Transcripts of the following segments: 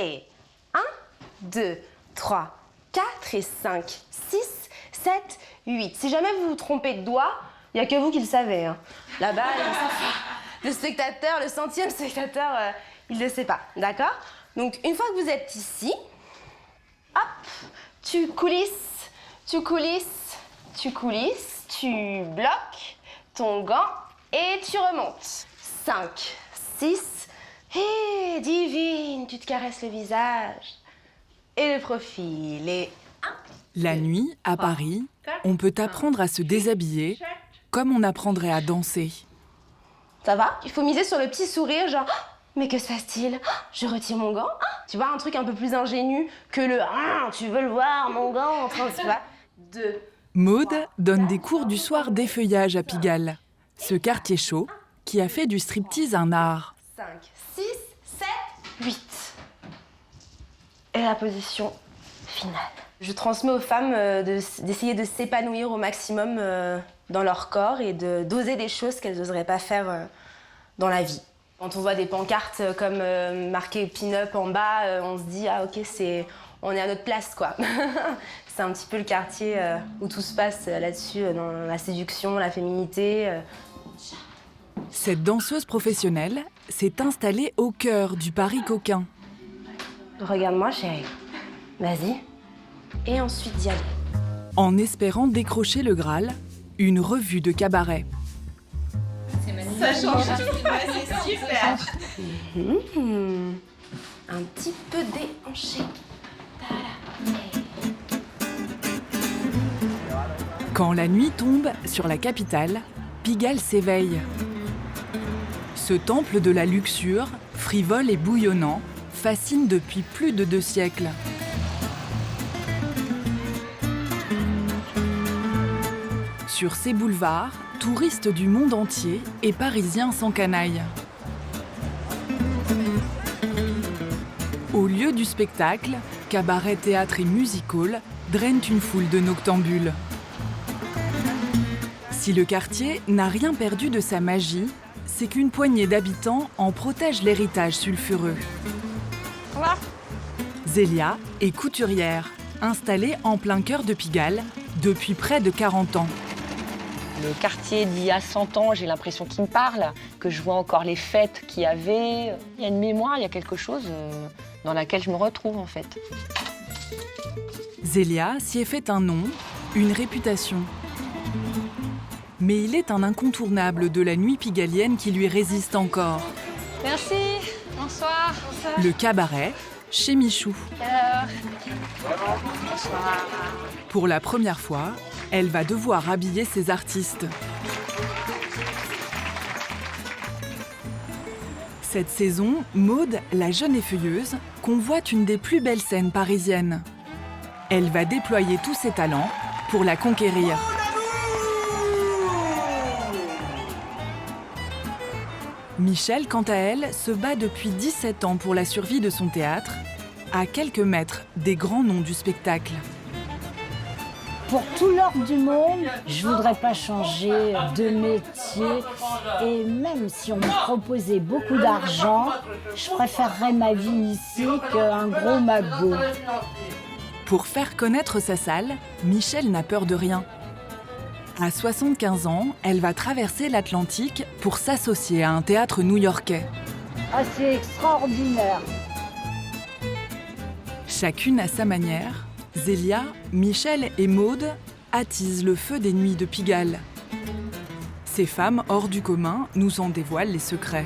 Et 1, 2, 3, 4 et 5, 6, 7, 8. Si jamais vous vous trompez de doigt, il n'y a que vous qui le savez. Hein. Là-bas, le spectateur, le 100e spectateur, il ne le sait pas. D'accord? Donc, une fois que vous êtes ici, hop, tu coulisses, tu coulisses, tu coulisses, tu bloques ton gant et tu remontes. 5, 6, et divine, tu te caresses le visage et le profil. Et 1. La nuit, à Paris, on peut apprendre à se déshabiller comme on apprendrait à danser. Ça va? Il faut miser sur le petit sourire, genre « Mais que se passe-t-il? Je retire mon gant. » Tu vois, un truc un peu plus ingénu que le « Tu veux le voir, mon gant ?» en train de se faire. 2. Maude donne des cours du soir d'effeuillage à Pigalle, ce quartier chaud qui a fait du striptease un art. 5, 6, 7, 8. Et la position finale. Je transmets aux femmes d'essayer de s'épanouir au maximum dans leur corps et d'oser des choses qu'elles n'oseraient pas faire dans la vie. Quand on voit des pancartes comme marqué pin-up en bas, on se dit « Ah ok, on est à notre place quoi ». C'est un petit peu le quartier où tout se passe là-dessus, dans la séduction, la féminité. Cette danseuse professionnelle s'est installée au cœur du Paris coquin. Regarde-moi chérie, vas-y. Et ensuite d'y aller. En espérant décrocher le Graal, une revue de cabaret. C'est magnifique. Ça change tout, ouais, c'est super. Un petit peu déhanché. Quand la nuit tombe sur la capitale, Pigalle s'éveille. Ce temple de la luxure, frivole et bouillonnant, fascine depuis plus de 2 siècles. Sur ces boulevards, touristes du monde entier et Parisiens s'encanaillent. Au lieu du spectacle, cabaret, théâtre et music-hall drainent une foule de noctambules. Si le quartier n'a rien perdu de sa magie, c'est qu'une poignée d'habitants en protège l'héritage sulfureux. Zélia est couturière, installée en plein cœur de Pigalle depuis près de 40 ans. Le quartier d'il y a 100 ans, j'ai l'impression qu'il me parle, que je vois encore les fêtes qu'il y avait. Il y a une mémoire, il y a quelque chose dans laquelle je me retrouve en fait. Zélia s'y est fait un nom, une réputation. Mais il est un incontournable de la nuit pigalienne qui lui résiste encore. Merci, bonsoir. Le cabaret chez Michou. Bonsoir. Pour la première fois, elle va devoir habiller ses artistes. Cette saison, Maude, la jeune effeuilleuse, convoite une des plus belles scènes parisiennes. Elle va déployer tous ses talents pour la conquérir. Michel, quant à elle, se bat depuis 17 ans pour la survie de son théâtre, à quelques mètres des grands noms du spectacle. Pour tout l'or du monde, je voudrais pas changer de métier. Et même si on me proposait beaucoup d'argent, je préférerais ma vie ici qu'un gros magot. Pour faire connaître sa salle, Michel n'a peur de rien. À 75 ans, elle va traverser l'Atlantique pour s'associer à un théâtre new-yorkais. Ah, c'est extraordinaire. Chacune à sa manière, Zélia, Michel et Maude attisent le feu des nuits de Pigalle. Ces femmes hors du commun nous en dévoilent les secrets.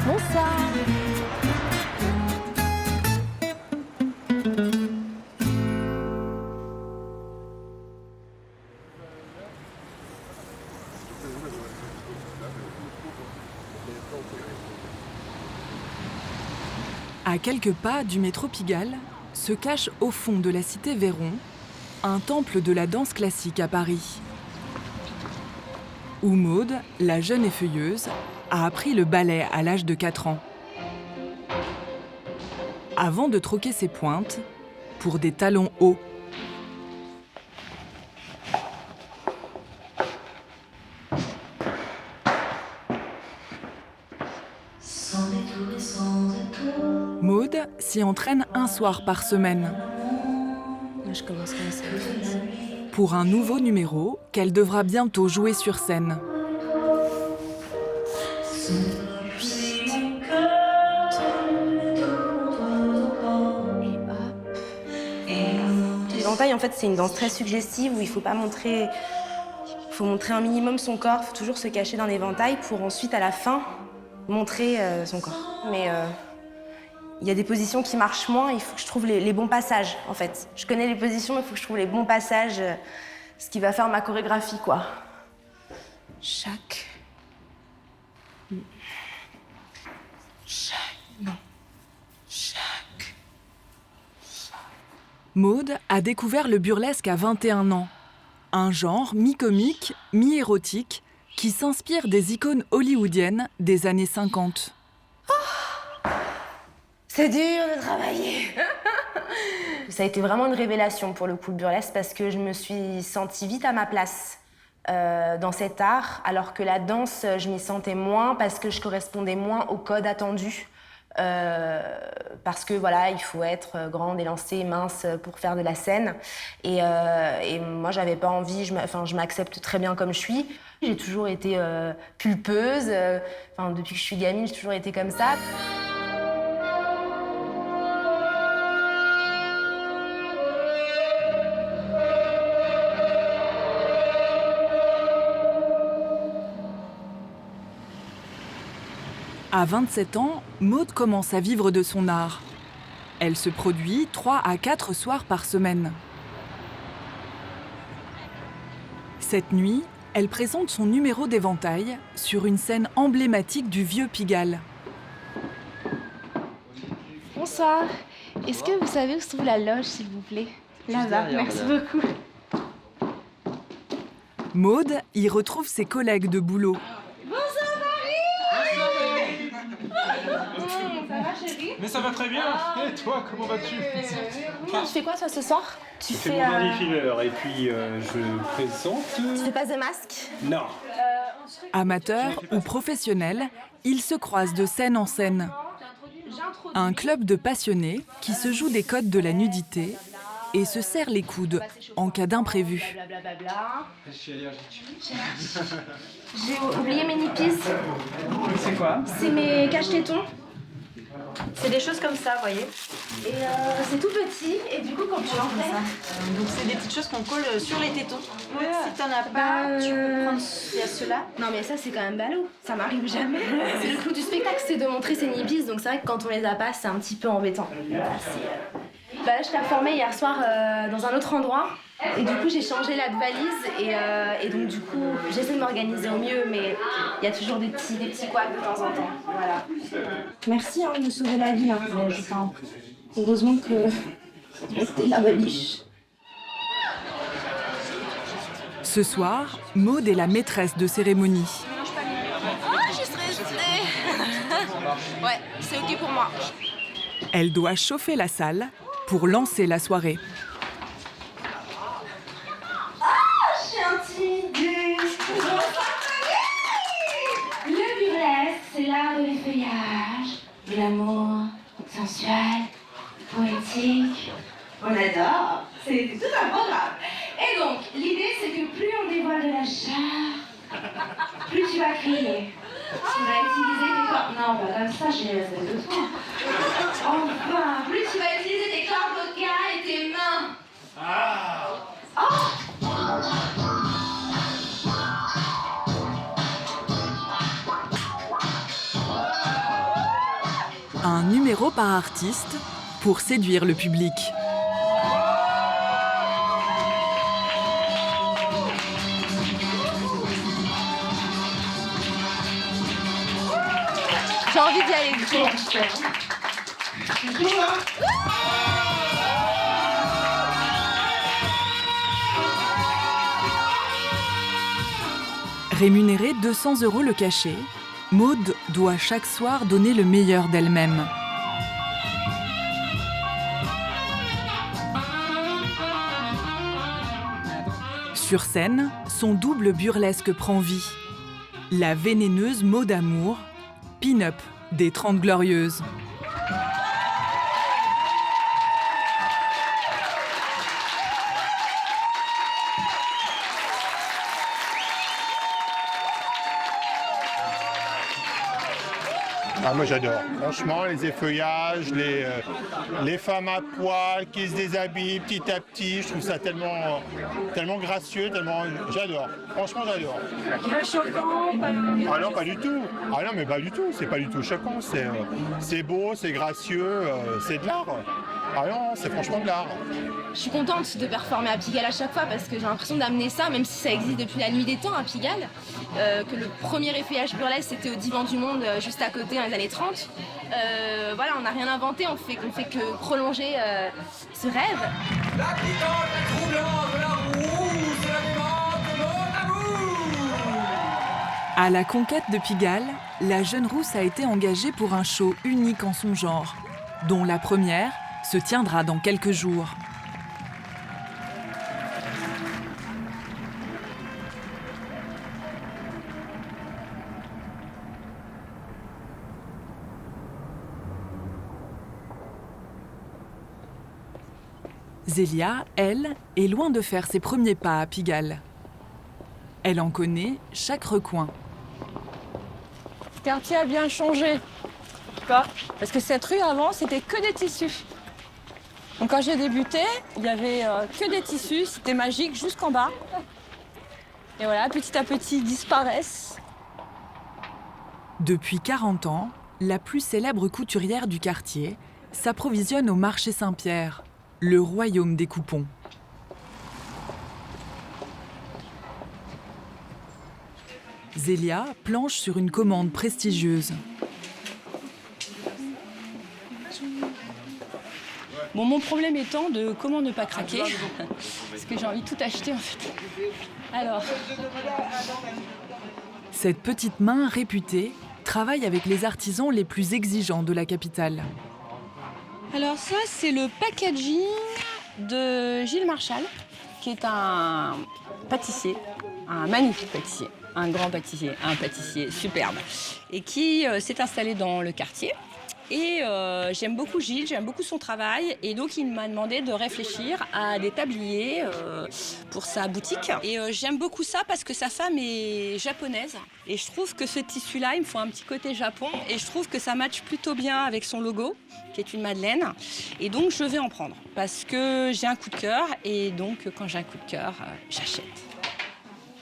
Bonsoir. À quelques pas du métro Pigalle, se cache au fond de la cité Véron, un temple de la danse classique à Paris. Où Maude, la jeune effeuilleuse, a appris le ballet à l'âge de 4 ans. Avant de troquer ses pointes pour des talons hauts. Maude s'y entraîne un soir par semaine. Là, je commence comme ça. Pour un nouveau numéro qu'elle devra bientôt jouer sur scène. L'éventail, en fait, c'est une danse très suggestive où il faut pas montrer... faut montrer un minimum son corps, il faut toujours se cacher dans l'éventail pour ensuite, à la fin, montrer son corps. Mais il y a des positions qui marchent moins, il faut que je trouve les bons passages, en fait. Je connais les positions, mais il faut que je trouve les bons passages, ce qui va faire ma chorégraphie, quoi. Maud a découvert le burlesque à 21 ans. Un genre mi-comique, mi-érotique, qui s'inspire des icônes hollywoodiennes des années 50. C'est dur de travailler. Ça a été vraiment une révélation pour le coup, le burlesque, parce que je me suis sentie vite à ma place dans cet art, alors que la danse, je m'y sentais moins parce que je correspondais moins au code attendu. Parce que voilà, il faut être grande, élancée, mince pour faire de la scène. Et moi, j'avais pas envie, je m'accepte très bien comme je suis. J'ai toujours été pulpeuse. Depuis que je suis gamine, j'ai toujours été comme ça. À 27 ans, Maud commence à vivre de son art. Elle se produit 3 à 4 soirs par semaine. Cette nuit, elle présente son numéro d'éventail sur une scène emblématique du vieux Pigalle. Bonsoir. Est-ce que vous savez où se trouve la loge, s'il vous plaît? Là-bas, merci beaucoup. Maud y retrouve ses collègues de boulot. Mais ça va très bien. Et toi, comment vas-tu? Tu fais quoi, toi, ce soir? Tu Je fais mon Dandy Fever et puis je présente... Tu fais pas The Mask? Non. Amateurs ou professionnels, ils se croisent de scène en scène. Un club de passionnés qui se joue des codes de la nudité et se serre les coudes en cas d'imprévu. Je suis allergique. J'ai oublié mes nippies. C'est quoi? C'est mes cache-tétons. C'est des choses comme ça, vous voyez. Et c'est tout petit, et du coup, quand tu en fais... Donc c'est des petites choses qu'on colle sur les tétons. Si t'en as pas, tu peux prendre... Il y a ceux-là. Non mais ça, c'est quand même ballot. Ça m'arrive jamais. C'est le clou du spectacle, c'est de montrer ses nippies, donc c'est vrai que quand on les a pas, c'est un petit peu embêtant. Là, je performais hier soir dans un autre endroit. Et du coup, j'ai changé la valise et donc du coup, j'essaie de m'organiser au mieux, mais il y a toujours des petits couacs de temps en temps. Voilà. Merci de me sauver la vie. Heureusement que c'était la baliche. Ce soir, Maud est la maîtresse de cérémonie. Je suis stressée. Ouais, c'est ok pour moi. Elle doit chauffer la salle pour lancer la soirée. Le burlesque, c'est l'art de l'effeuillage, de l'amour, sensuel, poétique. On adore, c'est tout un programme. Et donc, l'idée, c'est que plus on dévoile de la chair, plus tu vas crier. Tu vas utiliser tes cordes. Non, pas comme ça, j'ai la tête de toi. Enfin, plus tu vas utiliser tes cordes vocales et tes mains. Un numéro par artiste pour séduire le public. J'ai envie d'y aller. Rémunérée 200 € le cachet, Maud doit chaque soir donner le meilleur d'elle-même. Sur scène, son double burlesque prend vie. La vénéneuse Maud Amour, pin-up des 30 Glorieuses. Ah, moi j'adore. Franchement, les effeuillages, les femmes à poil qui se déshabillent petit à petit, je trouve ça tellement gracieux, tellement... J'adore. Franchement, j'adore. Pas choquant, pas... Ah non, pas du tout. Ah non, mais pas du tout. C'est pas du tout choquant. C'est beau, c'est gracieux, c'est de l'art. Ah non, c'est franchement de l'art. Je suis contente de performer à Pigalle à chaque fois parce que j'ai l'impression d'amener ça, même si ça existe depuis la nuit des temps à Pigalle, que le premier effeuillage burlesque c'était au Divan du Monde juste à côté dans les années 30. Voilà, on n'a rien inventé, on fait que prolonger ce rêve. La piquante, la troublante, la rousse, la démente de mon amour. À la conquête de Pigalle, la jeune rousse a été engagée pour un show unique en son genre, dont la première se tiendra dans quelques jours. Zélia, elle, est loin de faire ses premiers pas à Pigalle. Elle en connaît chaque recoin. Le quartier a bien changé. Parce que cette rue avant, c'était que des tissus. Donc quand j'ai débuté, il y avait que des tissus, c'était magique jusqu'en bas. Et voilà, petit à petit, ils disparaissent. Depuis 40 ans, la plus célèbre couturière du quartier s'approvisionne au marché Saint-Pierre, le royaume des coupons. Zélia planche sur une commande prestigieuse. Bon, mon problème étant de comment ne pas craquer, parce que j'ai envie de tout acheter en fait. Alors, Cette petite main réputée travaille avec les artisans les plus exigeants de la capitale. alors ça, c'est le packaging de Gilles Marchal, qui est un pâtissier, un magnifique pâtissier, un grand pâtissier, un pâtissier superbe, et qui s'est installé dans le quartier. Et j'aime beaucoup Gilles, j'aime beaucoup son travail, et donc il m'a demandé de réfléchir à des tabliers pour sa boutique. Et j'aime beaucoup ça parce que sa femme est japonaise, et je trouve que ce tissu-là, il me faut un petit côté Japon, et je trouve que ça matche plutôt bien avec son logo, qui est une madeleine. Et donc je vais en prendre, parce que j'ai un coup de cœur, et donc quand j'ai un coup de cœur, j'achète.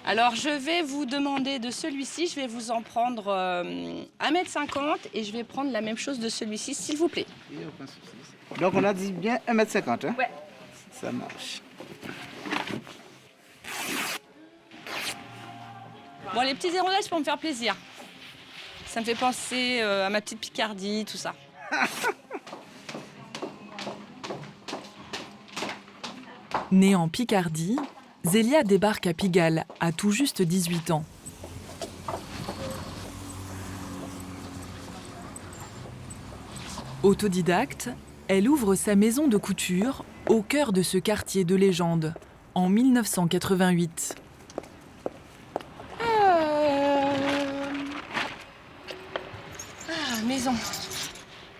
Alors, je vais vous demander de celui-ci, je vais vous en prendre 1,50 m et je vais prendre la même chose de celui-ci, s'il vous plaît. Donc, on a dit bien 1,50 m, hein? Ouais. Ça marche. Bon, les petits hérondages pour me faire plaisir. Ça me fait penser à ma petite Picardie, tout ça. Née en Picardie, Zélia débarque à Pigalle à tout juste 18 ans. Autodidacte, elle ouvre sa maison de couture au cœur de ce quartier de légende en 1988. Maison.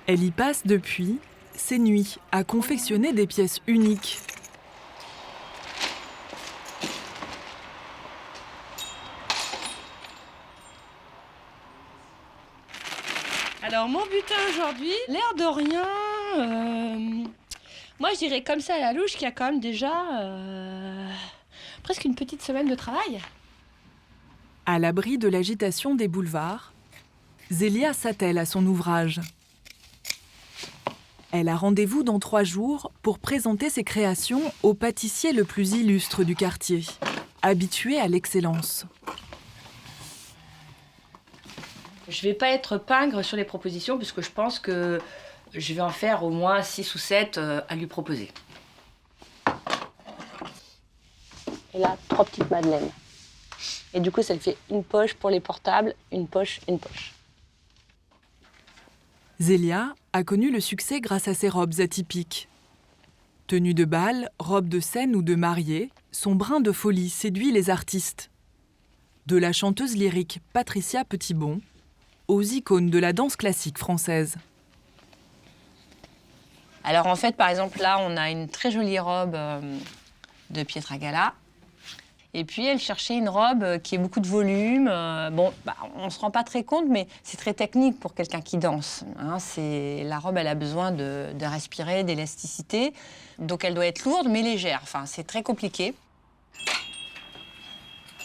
Elle y passe depuis ses nuits à confectionner des pièces uniques. Alors, mon butin aujourd'hui, l'air de rien, moi je dirais comme ça à la louche qu'il y a quand même déjà presque une petite semaine de travail. À l'abri de l'agitation des boulevards, Zélia s'attelle à son ouvrage. Elle a rendez-vous dans 3 jours pour présenter ses créations au pâtissier le plus illustre du quartier, habitué à l'excellence. Je vais pas être pingre sur les propositions puisque je pense que je vais en faire au moins 6 ou 7 à lui proposer. Et là, 3 petites madeleines. Et du coup, ça me fait une poche pour les portables, une poche, une poche. Zélia a connu le succès grâce à ses robes atypiques. Tenue de bal, robe de scène ou de mariée, son brin de folie séduit les artistes. De la chanteuse lyrique Patricia Petitbon aux icônes de la danse classique française. Alors en fait, par exemple, là, on a une très jolie robe de Pietra Gala. Et puis, elle cherchait une robe qui ait beaucoup de volume. On ne se rend pas très compte, mais c'est très technique pour quelqu'un qui danse. Hein. La robe, elle a besoin de respirer, d'élasticité. Donc, elle doit être lourde, mais légère. Enfin, c'est très compliqué.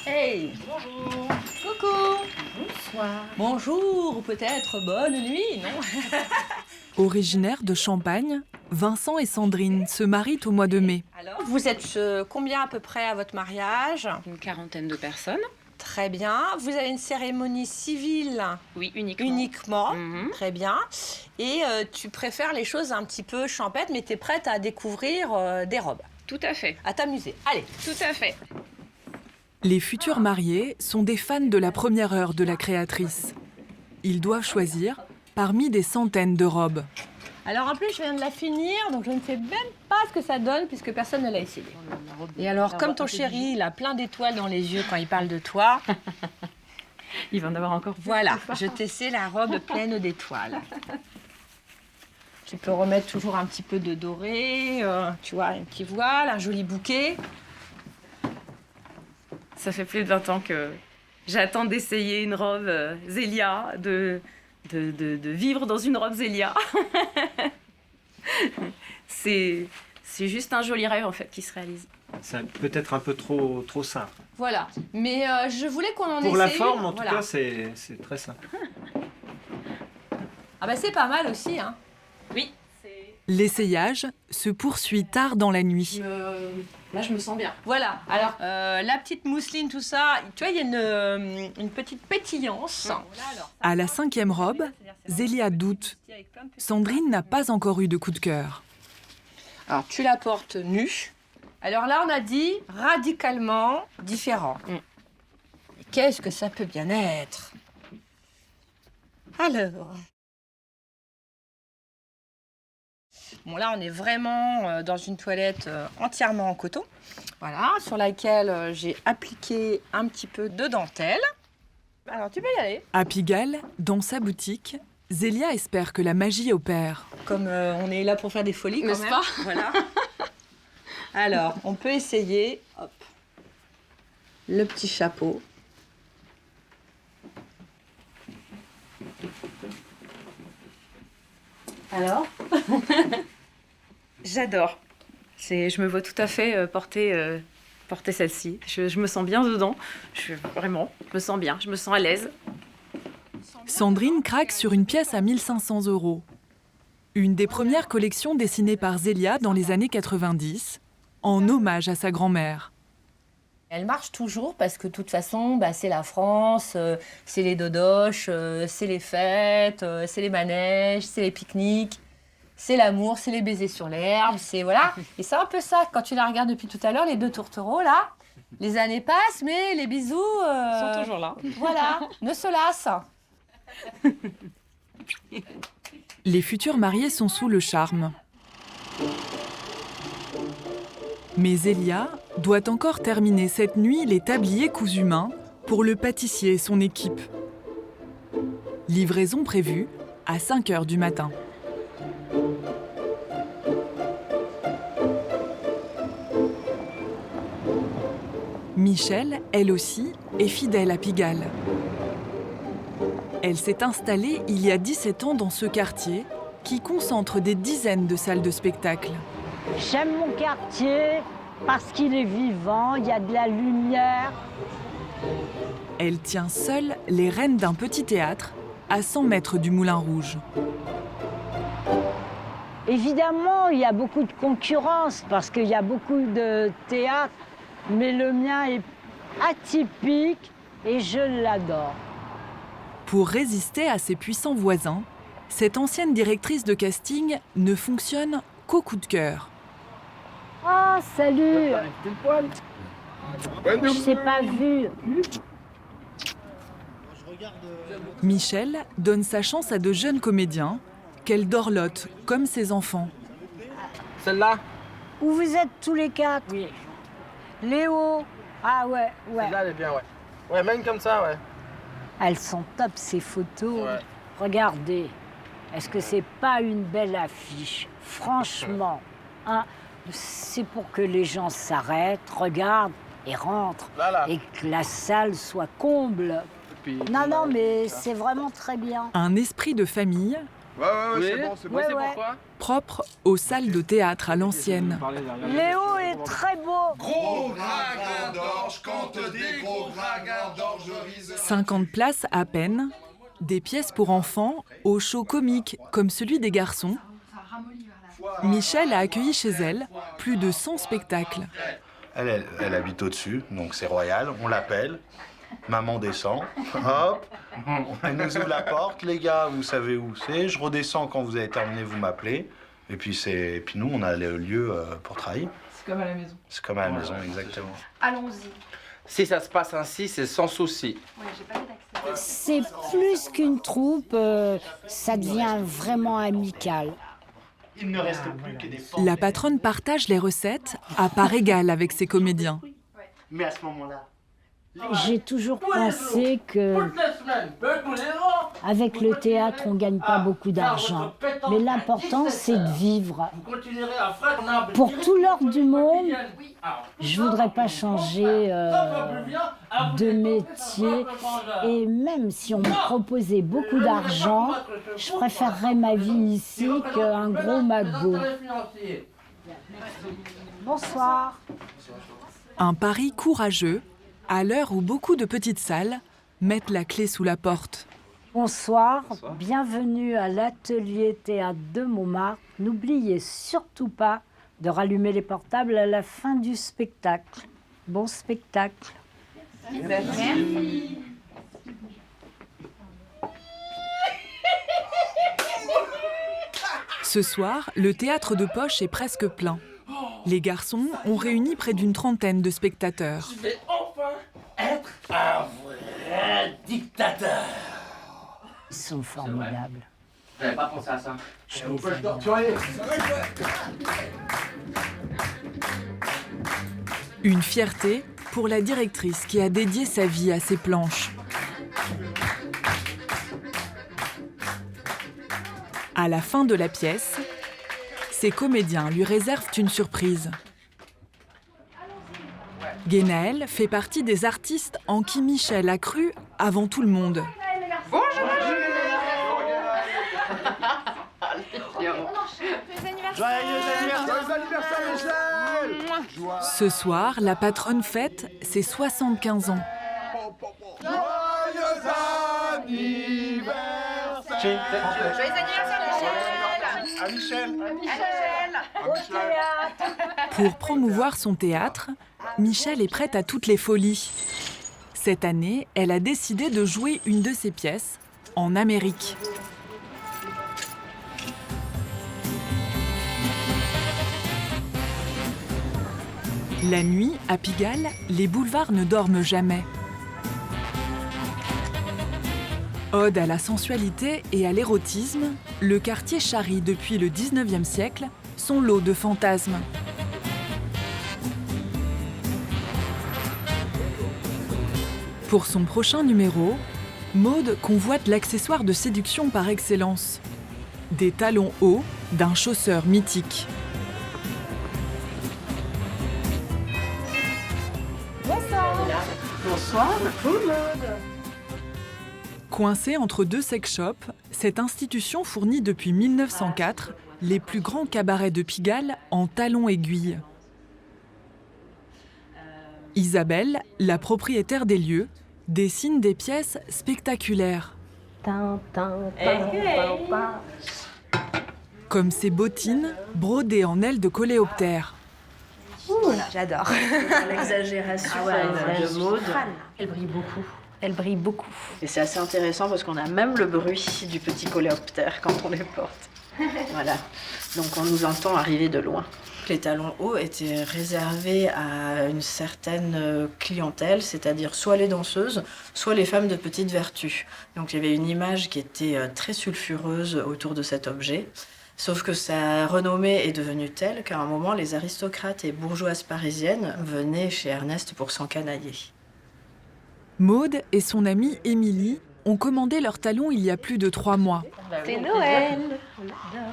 Hey! Bonjour. Coucou. Bonsoir. Bonjour, ou peut-être bonne nuit, non? Originaires de Champagne, Vincent et Sandrine se marient au mois de mai. Alors, vous êtes combien à peu près à votre mariage? Une quarantaine de personnes. Très bien. Vous avez une cérémonie civile? Oui, uniquement. Uniquement. Très bien. Et tu préfères les choses un petit peu champêtres, mais tu es prête à découvrir des robes? Tout à fait. À t'amuser. Allez. Tout à fait. Les futurs mariés sont des fans de la première heure de la créatrice. Ils doivent choisir parmi des centaines de robes. Alors en plus, je viens de la finir, donc je ne sais même pas ce que ça donne puisque personne ne l'a essayé. Et alors, comme ton chéri, il a plein d'étoiles dans les yeux quand il parle de toi, il va en avoir encore plus. Voilà, je t'essaie la robe pleine d'étoiles. Tu peux remettre toujours un petit peu de doré, tu vois, un petit voile, un joli bouquet. Ça fait plus de 20 ans que j'attends d'essayer une robe Zélia, de vivre dans une robe Zélia. C'est juste un joli rêve en fait qui se réalise. C'est peut-être un peu trop simple. Voilà, mais je voulais qu'on en essaye. Pour la forme, en voilà. tout cas, c'est très simple. Ah bah c'est pas mal aussi, hein. Oui. L'essayage se poursuit tard dans la nuit. Là, je me sens bien. Voilà, alors la petite mousseline, tout ça, tu vois, il y a une petite pétillance. À la 5e robe, Zélia doute. Sandrine n'a pas encore eu de coup de cœur. Alors, tu la portes nue. Alors là, on a dit radicalement différent. Qu'est-ce que ça peut bien être? Alors... Bon, là, on est vraiment dans une toilette entièrement en coton. Voilà, sur laquelle j'ai appliqué un petit peu de dentelle. Alors, tu peux y aller. À Pigalle, dans sa boutique, Zélia espère que la magie opère. Comme on est là pour faire des folies, N'est-ce pas? Voilà. Alors, on peut essayer, hop, le petit chapeau. Alors? J'adore. Je me vois tout à fait porter celle-ci. Je me sens bien dedans. Je me sens bien, je me sens à l'aise. Sandrine craque sur une pièce à 1 500 €. Une des premières collections dessinées par Zélia dans les années 90, en hommage à sa grand-mère. Elle marche toujours parce que de toute façon, c'est la France, c'est les dodoches, c'est les fêtes, c'est les manèges, c'est les pique-niques, c'est l'amour, c'est les baisers sur l'herbe, c'est voilà. Et c'est un peu ça, quand tu la regardes depuis tout à l'heure, les 2 tourtereaux là, les années passent, mais les bisous... Ils sont toujours là. Voilà, ne se lassent. Les futurs mariés sont sous le charme. Mais Zélia doit encore terminer cette nuit les tabliers cousus main pour le pâtissier et son équipe. Livraison prévue à 5 h du matin. Michel, elle aussi, est fidèle à Pigalle. Elle s'est installée il y a 17 ans dans ce quartier qui concentre des dizaines de salles de spectacle. J'aime mon quartier parce qu'il est vivant, il y a de la lumière. Elle tient seule les rênes d'un petit théâtre à 100 mètres du Moulin Rouge. Évidemment, il y a beaucoup de concurrence parce qu'il y a beaucoup de théâtres, mais le mien est atypique et je l'adore. Pour résister à ses puissants voisins, cette ancienne directrice de casting ne fonctionne qu'au coup de cœur. Oh, salut! Je t'ai pas vu. Michel donne sa chance à de jeunes comédiens qu'elle dorlote comme ses enfants. Celle-là? Où vous êtes tous les 4? Oui. Léo? Ah ouais. Celle-là, elle est bien, ouais. Ouais, même comme ça, ouais. Elles sont top, ces photos. Ouais. Regardez. Est-ce que c'est pas une belle affiche? Franchement, hein, c'est pour que les gens s'arrêtent, regardent et rentre. Là. Et que la salle soit comble. Non, mais c'est vraiment très bien. Un esprit de famille Ouais, c'est bon, c'est pourquoi propre aux salles de théâtre à l'ancienne. Léo est très beau. Gros gringueur d'orge, quand des gros gringueurs d'orgerie. 50 places à peine, des pièces pour enfants au show comique comme celui des garçons. Michel a accueilli chez elle plus de 100 spectacles. Elle habite au-dessus, donc c'est royal, on l'appelle. Maman descend, hop, elle nous ouvre la porte. Les gars, vous savez où c'est. Je redescends quand vous avez terminé, vous m'appelez. Et puis nous, on a le lieu pour travailler. C'est comme à la maison. C'est comme à la maison, exactement. Allons-y. Si ça se passe ainsi, c'est sans souci. C'est plus qu'une troupe, ça devient vraiment amical. Il ne reste plus que des La patronne partage les recettes à part égale avec ses comédiens. Mais à ce moment-là, J'ai toujours pensé que avec le théâtre, on gagne pas beaucoup d'argent. Mais l'important, c'est de vivre. Pour tout l'or du monde, je voudrais pas changer de métier. Et même si on me proposait beaucoup d'argent, je préférerais ma vie ici qu'un gros magot. Bonsoir. Un pari courageux à l'heure où beaucoup de petites salles mettent la clé sous la porte. Bonsoir, bienvenue à l'atelier théâtre de Montmartre. N'oubliez surtout pas de rallumer les portables à la fin du spectacle. Bon spectacle. Merci. Ce soir, le théâtre de poche est presque plein. Les garçons ont réuni près d'une trentaine de spectateurs. Je vais enfin être un vrai dictateur. Ils sont formidables. J'avais pas pensé à ça. Une fierté pour la directrice qui a dédié sa vie à ces planches. À la fin de la pièce, ses comédiens lui réservent une surprise. Guénaël fait partie des artistes en qui Michel a cru avant tout le monde. Joyeux anniversaire, Michel! Ce soir, la patronne fête ses 75 ans. Joyeux anniversaire! Joyeux anniversaire, Michel! Pour promouvoir son théâtre, Michel est prête à toutes les folies. Cette année, elle a décidé de jouer une de ses pièces en Amérique. La nuit, à Pigalle, les boulevards ne dorment jamais. Ode à la sensualité et à l'érotisme, le quartier charrie depuis le 19e siècle son lot de fantasmes. Pour son prochain numéro, Maude convoite l'accessoire de séduction par excellence. Des talons hauts d'un chausseur mythique. Bonsoir, tout le monde. Coincée entre deux sex shops, cette institution fournit depuis 1904 les plus grands cabarets de Pigalle en talons aiguilles. Isabelle, la propriétaire des lieux, dessine des pièces spectaculaires. Comme ces bottines brodées en ailes de coléoptère. J'adore. L'exagération de Maude, elle brille beaucoup. Elle brille beaucoup. Et c'est assez intéressant parce qu'on a même le bruit du petit coléoptère quand on les porte. Voilà. Donc on nous entend arriver de loin. Les talons hauts étaient réservés à une certaine clientèle, c'est-à-dire soit les danseuses, soit les femmes de petite vertu. Donc il y avait une image qui était très sulfureuse autour de cet objet. Sauf que sa renommée est devenue telle qu'à un moment, les aristocrates et bourgeoises parisiennes venaient chez Ernest pour s'encanailler. Maude et son amie Émilie ont commandé leurs talons il y a plus de 3 mois. C'est Noël.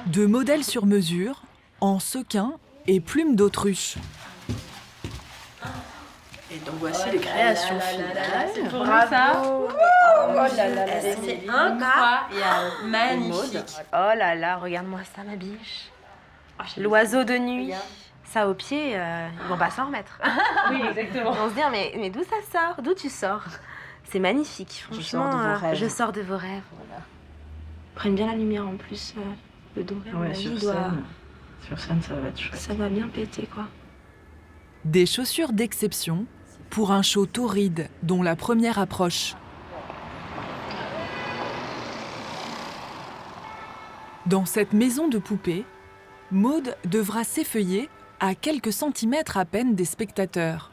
De modèles sur mesure, en sequin et plumes d'autruche. Et donc voici les créations finales. C'est pour nous ça. Oh là là, C'est incroyable, magnifique. Oh là là, regarde-moi ça, ma biche. L'oiseau de nuit. Ça au pied, ils vont pas s'en remettre. Oui, exactement. Ils vont se dire, mais d'où ça sort? D'où tu sors? C'est magnifique, franchement. Je sors de vos rêves. Voilà. Prennent bien la lumière en plus. Le doré, Ouais, sur scène. Sur scène, ça va être chouette. Ça va bien péter, quoi. Des chaussures d'exception pour un show torride dont la première approche. Dans cette maison de poupées, Maud devra s'effeuiller à quelques centimètres à peine des spectateurs.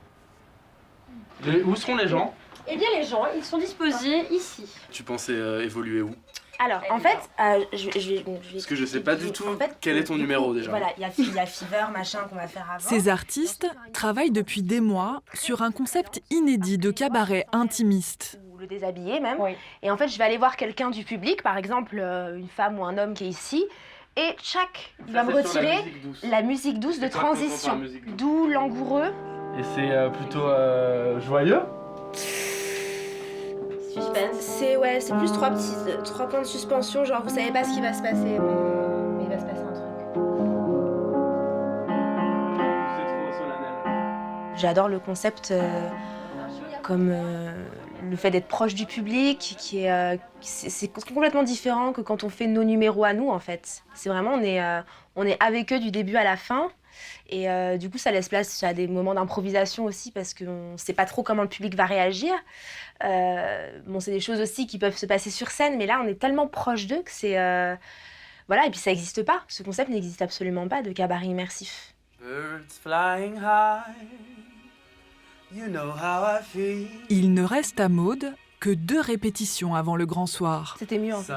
Où seront les gens? Eh bien, les gens, ils sont disposés ici. Tu pensais évoluer où? Alors, en fait, Parce que je sais pas du tout quel est ton numéro déjà. Voilà, il y a Fever, machin, qu'on va faire avant. Ces artistes travaillent depuis des mois sur un concept inédit de cabaret intimiste. Ou le déshabiller même. Oui. Et en fait, je vais aller voir quelqu'un du public, par exemple une femme ou un homme qui est ici, et il va me retirer la musique douce de transition. Doux, langoureux. Et c'est plutôt joyeux? Suspense. C'est plus trois points de suspension, genre vous savez pas ce qui va se passer, mais il va se passer un truc. C'est trop solennel. J'adore le concept comme le fait d'être proche du public, c'est complètement différent que quand on fait nos numéros à nous en fait. C'est vraiment on est avec eux du début à la fin. Et du coup, ça laisse place à des moments d'improvisation aussi parce qu'on ne sait pas trop comment le public va réagir. C'est des choses aussi qui peuvent se passer sur scène, mais là, on est tellement proche d'eux que c'est... Voilà, et puis ça n'existe pas. Ce concept n'existe absolument pas de cabaret immersif. Il ne reste à Maud que 2 répétitions avant le grand soir. C'était mieux en fait.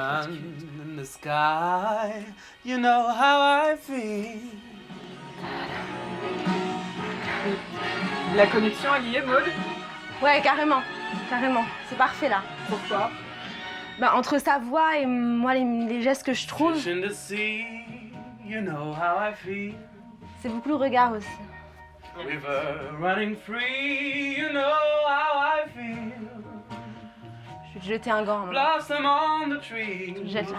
La connexion, elle y est, Maud? Ouais, carrément. C'est parfait là. Pourquoi? Entre sa voix et moi, les gestes que je trouve, c'est beaucoup le regard aussi. Je vais te jeter un gant. Je te jette là.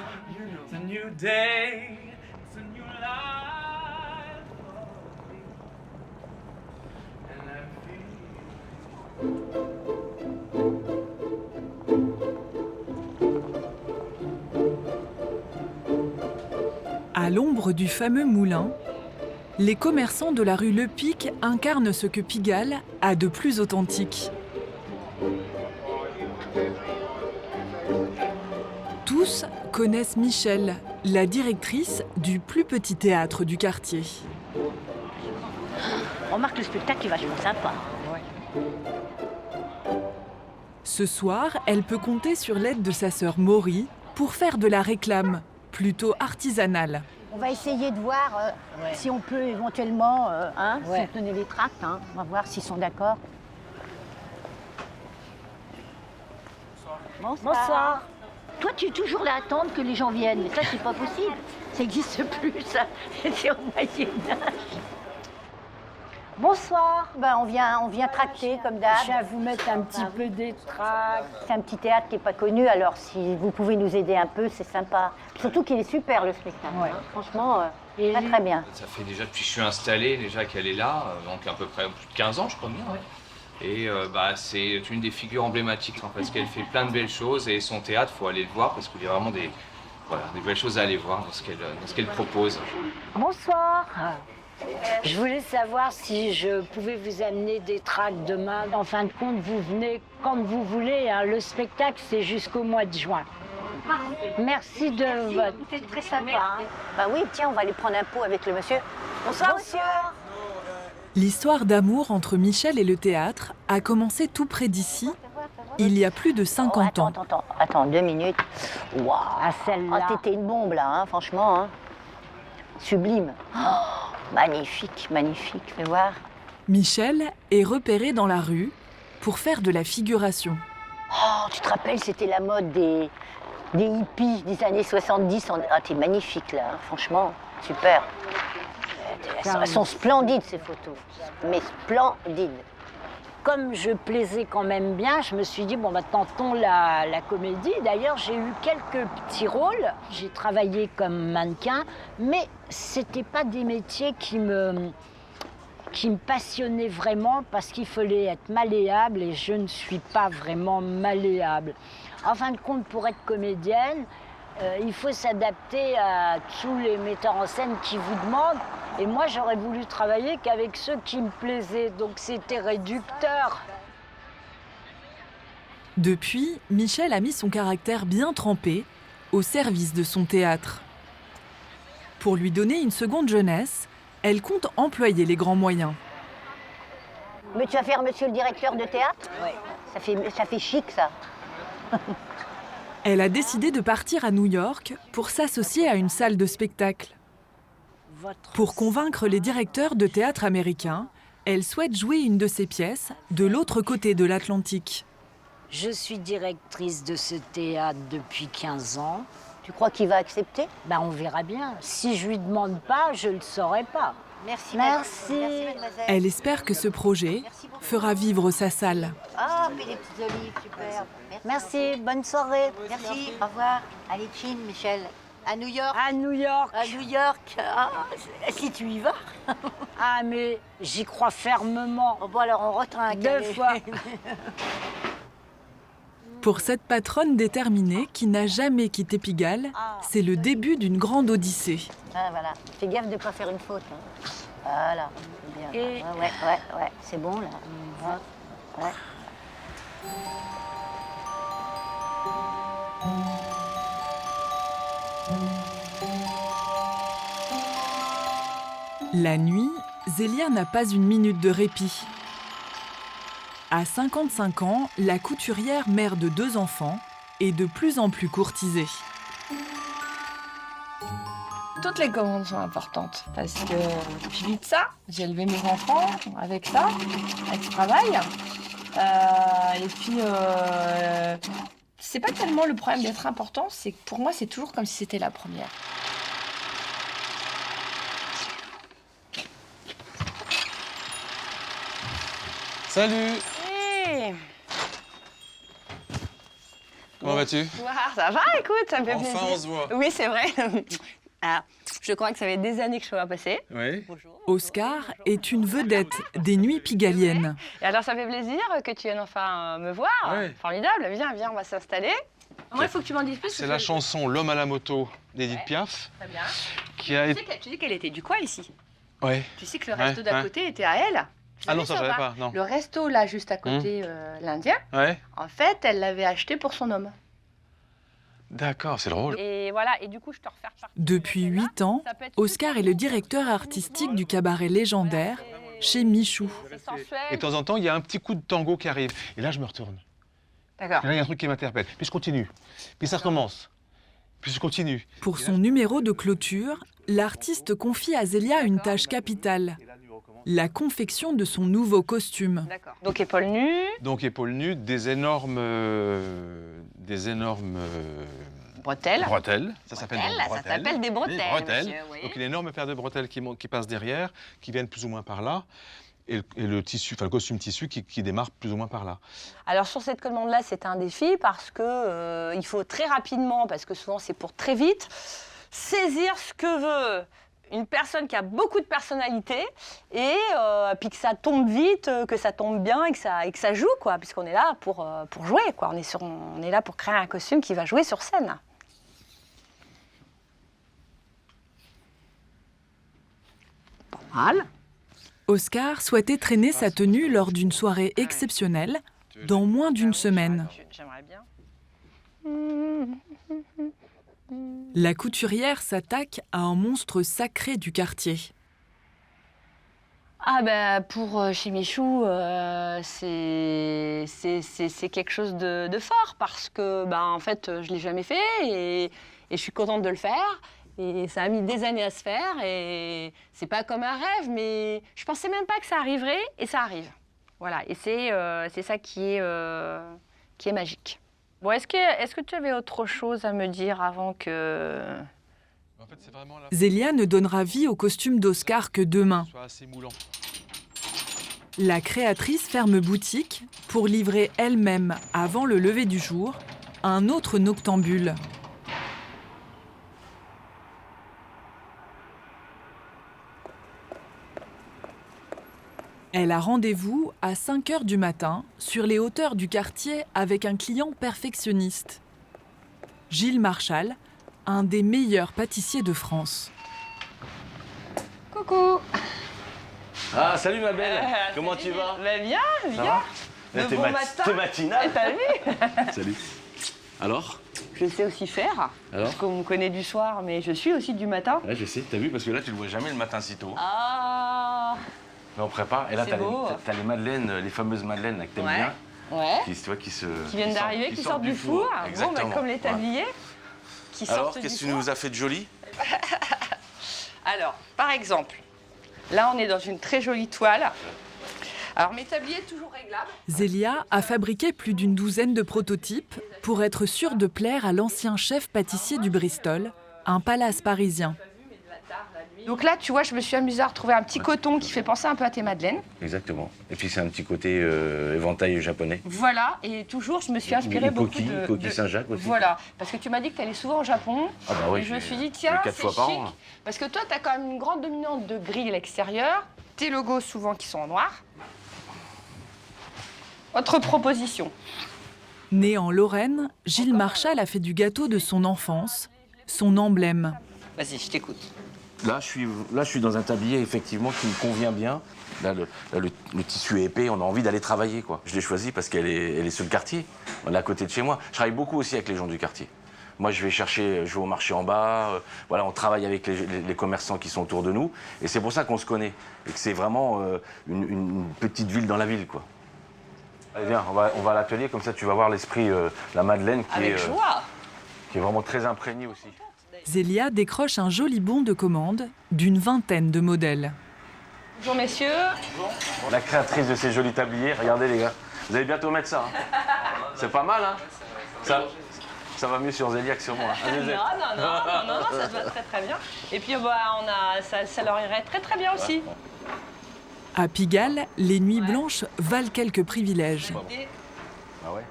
À l'ombre du fameux moulin, les commerçants de la rue Le Pic incarnent ce que Pigalle a de plus authentique. Tous connaissent Michel, la directrice du plus petit théâtre du quartier. Remarque, le spectacle est vachement sympa. Ce soir, elle peut compter sur l'aide de sa sœur Maury pour faire de la réclame, plutôt artisanale. On va essayer de voir si on peut éventuellement soutenir les tracts. On va voir s'ils sont d'accord. Bonsoir. Toi, tu es toujours là à attendre que les gens viennent. Mais ça, c'est pas possible. Ça n'existe plus, ça. C'est au Moyen-Âge. Bonsoir. On vient tracter comme d'hab. Je vais vous mettre un petit peu des tracts. C'est un petit théâtre qui n'est pas connu, alors si vous pouvez nous aider un peu, c'est sympa. Surtout qu'il est super, le spectacle. Ouais. Franchement, très très bien. Ça fait déjà depuis que je suis installé, qu'elle est là, donc à peu près plus de 15 ans, je crois bien. Ouais. Et c'est une des figures emblématiques, parce qu'elle fait plein de belles choses et son théâtre, il faut aller le voir parce qu'il y a vraiment des belles choses à aller voir dans ce qu'elle propose. Bonsoir. Je voulais savoir si je pouvais vous amener des tracts demain. En fin de compte, vous venez quand vous voulez. Hein. Le spectacle, c'est jusqu'au mois de juin. Merci de votre... C'est très sympa. Hein. Oui, tiens, on va aller prendre un pot avec le monsieur. Bonsoir, monsieur. L'histoire d'amour entre Michel et le théâtre a commencé tout près d'ici, il y a plus de 50 ans. Attends, 2 minutes. Waouh, celle-là. T'étais une bombe, là, hein, franchement. Hein. Sublime. Magnifique, fais voir. Michel est repéré dans la rue pour faire de la figuration. Oh, tu te rappelles, c'était la mode des hippies des années 70. Ah, t'es magnifique, là, hein, franchement, super. Elles sont splendides, ces photos, mais splendides. comme je plaisais quand même bien, je me suis dit, bon, bah, tentons la comédie. D'ailleurs, j'ai eu quelques petits rôles. J'ai travaillé comme mannequin, mais c'était pas des métiers qui me passionnaient vraiment parce qu'il fallait être malléable et je ne suis pas vraiment malléable. En fin de compte, pour être comédienne, il faut s'adapter à tous les metteurs en scène qui vous demandent. Et moi, j'aurais voulu travailler qu'avec ceux qui me plaisaient, donc c'était réducteur. Depuis, Michel a mis son caractère bien trempé au service de son théâtre. Pour lui donner une seconde jeunesse, elle compte employer les grands moyens. Mais tu vas faire monsieur le directeur de théâtre? Oui. Ça fait chic, ça. Elle a décidé de partir à New York pour s'associer à une salle de spectacle. Pour convaincre les directeurs de théâtre américains, elle souhaite jouer une de ses pièces de l'autre côté de l'Atlantique. Je suis directrice de ce théâtre depuis 15 ans. Tu crois qu'il va accepter? Ben, on verra bien. Si je lui demande pas, je le saurai pas. Merci. Merci. Merci, mademoiselle. Elle espère que ce projet fera vivre sa salle. Ah, puis les petites olives, super. Merci, bonne soirée. Merci, au revoir. Allez, chin, Michel. À New York. À New York. À New York. Ah, si tu y vas. Ah, mais j'y crois fermement. Bon, alors on retrinque. 2 fois. Pour cette patronne déterminée qui n'a jamais quitté Pigalle, c'est le début d'une grande odyssée. Ah, voilà. Fais gaffe de ne pas faire une faute. Hein. Voilà. Bien. Et... Ouais. C'est bon, là. Ouais. La nuit, Zélia n'a pas une minute de répit. À 55 ans, la couturière mère de 2 enfants est de plus en plus courtisée. Toutes les commandes sont importantes parce que je vis de ça. J'ai élevé mes enfants avec ça, avec ce travail. Et puis, c'est pas tellement le problème d'être important, c'est que pour moi, c'est toujours comme si c'était la première. Salut! Hey. Comment vas-tu? Ça va, écoute, ça me fait plaisir. Enfin, on se voit. Oui, c'est vrai. Alors, je crois que ça fait des années que je ne suis pas passée. Oui. Oscar est une vedette des nuits pigaliennes. Et alors, ça fait plaisir que tu viennes enfin me voir. Ouais. Formidable. Viens, on va s'installer. Moi, il faut que tu m'en dises plus. C'est la chanson L'homme à la moto d'Edith Piaf. Très bien. Qui a... Tu sais qu'elle était du coin ici. Ouais. Tu sais que le resto d'à côté était à elle. Ah non, ça je savais pas, non. Le resto là, juste à côté, l'Indien, en fait, elle l'avait acheté pour son homme. D'accord, c'est drôle. Et voilà, et du coup, je te refais partie. Depuis 8 ans, Oscar est le directeur artistique du cabaret légendaire chez Michou. Et de temps en temps, il y a un petit coup de tango qui arrive. Et là, je me retourne. D'accord. Et là, il y a un truc qui m'interpelle. Puis je continue. Puis ça recommence. Puis je continue. Pour son numéro de clôture, l'artiste confie à Zélia une tâche capitale. La confection de son nouveau costume. D'accord. Donc épaules nues. Donc épaules nues, des énormes bretelles. Bretelles. Ça s'appelle Ça s'appelle des bretelles. Des bretelles. Monsieur, oui. Donc une énorme paire de bretelles qui passent derrière, qui viennent plus ou moins par là. Et le tissu, enfin le costume tissu qui démarre plus ou moins par là. Alors sur cette commande-là, c'est un défi parce que il faut très rapidement, parce que souvent c'est pour très vite, saisir ce que veut une personne qui a beaucoup de personnalité et puis que ça tombe vite, que ça tombe bien et que ça joue, quoi, puisqu'on est là pour jouer, quoi. On est là pour créer un costume qui va jouer sur scène. Pas mal. Oscar souhaitait traîner sa tenue lors d'une soirée exceptionnelle dans moins d'une semaine. J'aimerais bien. La couturière s'attaque à un monstre sacré du quartier. Ah ben pour chez Michou, c'est quelque chose de fort parce que en fait je l'ai jamais fait et je suis contente de le faire et ça a mis des années à se faire et c'est pas comme un rêve mais je pensais même pas que ça arriverait et ça arrive. Voilà et c'est ça qui est magique. Bon, est-ce que tu avais autre chose à me dire avant que... En fait, c'est vraiment Zélia ne donnera vie au costume d'Oscar que demain. La créatrice ferme boutique pour livrer elle-même, avant le lever du jour, un autre noctambule. Elle a rendez-vous à 5 h du matin sur les hauteurs du quartier avec un client perfectionniste. Gilles Marchal, un des meilleurs pâtissiers de France. Coucou. Ah, salut ma belle. Comment tu vas? Bien, Ça bien. va? Le bon matin. T'es matinale. T'as vu? Salut. Alors? Je sais aussi faire. Alors? Parce qu'on me connaît du soir, mais je suis aussi du matin. Ouais, je sais, t'as vu, parce que là, tu le vois jamais le matin si tôt. Ah. Mais on prépare, et là, C'est beau. t'as les madeleines, les fameuses madeleines là, que t'aimes bien. Ouais. Qui, tu vois, qui viennent d'arriver, qui sortent du four. Bon, Exactement. bah, comme les tabliers. Qui sortent Alors, du qu'est-ce que tu four. nous as fait de joli? Alors, par exemple, là, on est dans une très jolie toile. Alors, mes tabliers, toujours réglables. Zélia a fabriqué plus d'une douzaine de prototypes pour être sûre de plaire à l'ancien chef pâtissier du Bristol, un palace parisien. Donc là, tu vois, je me suis amusée à retrouver un petit coton qui fait penser un peu à tes madeleines. Exactement. Et puis, c'est un petit côté éventail japonais. Voilà, et toujours, je me suis inspirée Les beaucoup coquilles, de... coquilles Saint-Jacques aussi. Voilà, parce que tu m'as dit que tu allais souvent au Japon. Ah bah oui, et je me je suis vais- dit, tiens, je vais 4 c'est fois par chic. an, hein. Parce que toi, tu as quand même une grande dominante de gris à l'extérieur. Tes logos, souvent, qui sont en noir. Autre proposition. Né en Lorraine, Gilles Marchal a fait du gâteau de son enfance son emblème. Vas-y, je t'écoute. Là, je suis dans un tablier, effectivement, qui me convient bien. Là, le tissu est épais, on a envie d'aller travailler, quoi. Je l'ai choisi parce qu'elle est sur le quartier, elle est à côté de chez moi. Je travaille beaucoup aussi avec les gens du quartier. Moi, je vais au marché en bas, voilà, on travaille avec les commerçants qui sont autour de nous. Et c'est pour ça qu'on se connaît. Et que c'est vraiment une petite ville dans la ville, quoi. Allez, viens, on va à l'atelier, comme ça tu vas voir l'esprit, la Madeleine, qui est vraiment très imprégnée aussi. Zélia décroche un joli bon de commande d'une vingtaine de modèles. Bonjour, messieurs. La créatrice de ces jolis tabliers, regardez les gars, vous allez bientôt mettre ça. Hein. C'est pas mal, hein? Ça va mieux sur Zélia que sur moi. Allez, Zé. Non, ça se va très très bien. Et puis ça leur irait très très bien aussi. À Pigalle, les nuits blanches valent quelques privilèges. Ah ouais.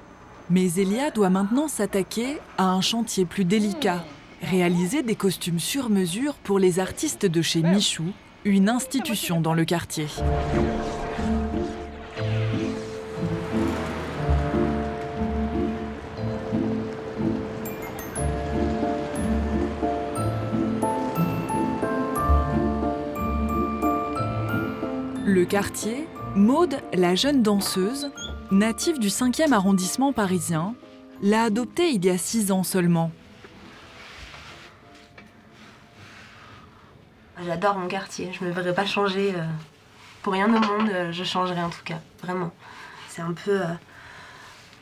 Mais Zélia doit maintenant s'attaquer à un chantier plus délicat. Réaliser des costumes sur mesure pour les artistes de chez Michou, une institution dans le quartier. Le quartier, Maude, la jeune danseuse, native du 5e arrondissement parisien, l'a adoptée il y a 6 ans seulement. J'adore mon quartier, je me verrais pas changer pour rien au monde, je changerais en tout cas, vraiment. C'est un peu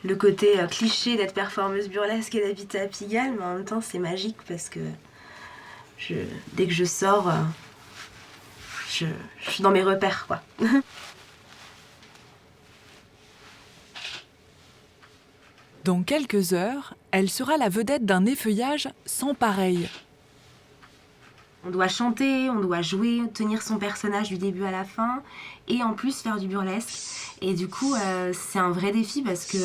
le côté cliché d'être performeuse burlesque et d'habiter à Pigalle, mais en même temps c'est magique parce que dès que je sors, je suis dans mes repères, quoi. Dans quelques heures, elle sera la vedette d'un effeuillage sans pareil. On doit chanter, on doit jouer, tenir son personnage du début à la fin et en plus faire du burlesque. Et du coup, c'est un vrai défi parce que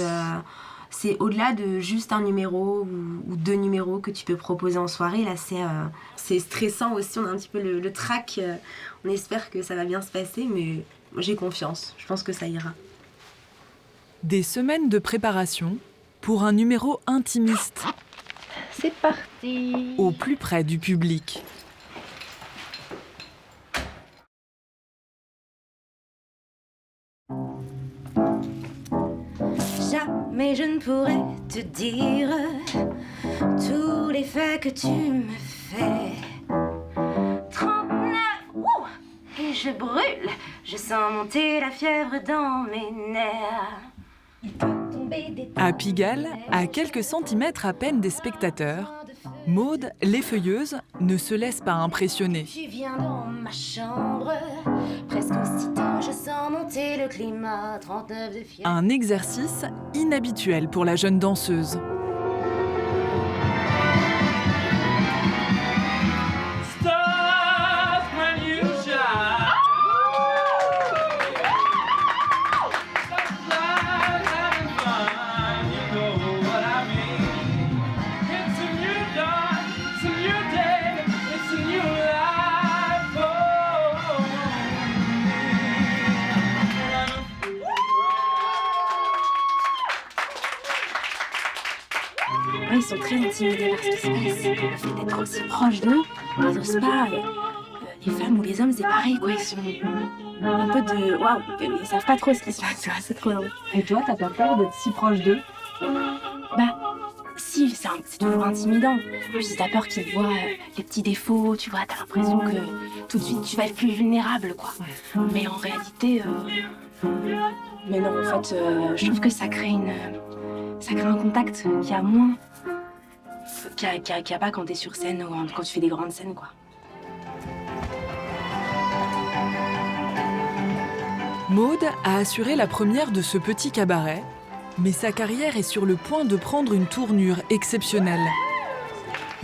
c'est au-delà de juste un numéro ou 2 numéros que tu peux proposer en soirée. Là, c'est stressant aussi, on a un petit peu le trac. On espère que ça va bien se passer, mais j'ai confiance. Je pense que ça ira. Des semaines de préparation pour un numéro intimiste. C'est parti! Au plus près du public. Jamais je ne pourrais te dire tous les faits que tu me fais. 39, et je brûle, je sens monter la fièvre dans mes nerfs. À Pigalle, à quelques centimètres à peine des spectateurs, Maude, l'effeuilleuse, ne se laisse pas impressionner. Tu viens dans ma chambre, presque aussitôt je sens monter le climat. 39 de fièvre. Un exercice inhabituel pour la jeune danseuse. Stars when you shine. sont très intimidés par ce qui se passe. Le fait d'être aussi proche d'eux, ils n'osent pas. Les femmes ou les hommes, c'est pareil, quoi. Ils sont un peu de... Waouh, ils savent pas trop ce qui se passe, tu vois, c'est trop drôle. Et toi, t'as pas peur d'être si proche d'eux? Bah, si, c'est toujours intimidant. Puis t'as peur qu'ils voient les petits défauts, tu vois, t'as l'impression que tout de suite tu vas être plus vulnérable, quoi. Mais en réalité, mais non, en fait, je trouve que ça crée un contact qu'il y a moins, qu'il y a pas quand t'es sur scène ou quand tu fais des grandes scènes, quoi. Maude a assuré la première de ce petit cabaret, mais sa carrière est sur le point de prendre une tournure exceptionnelle.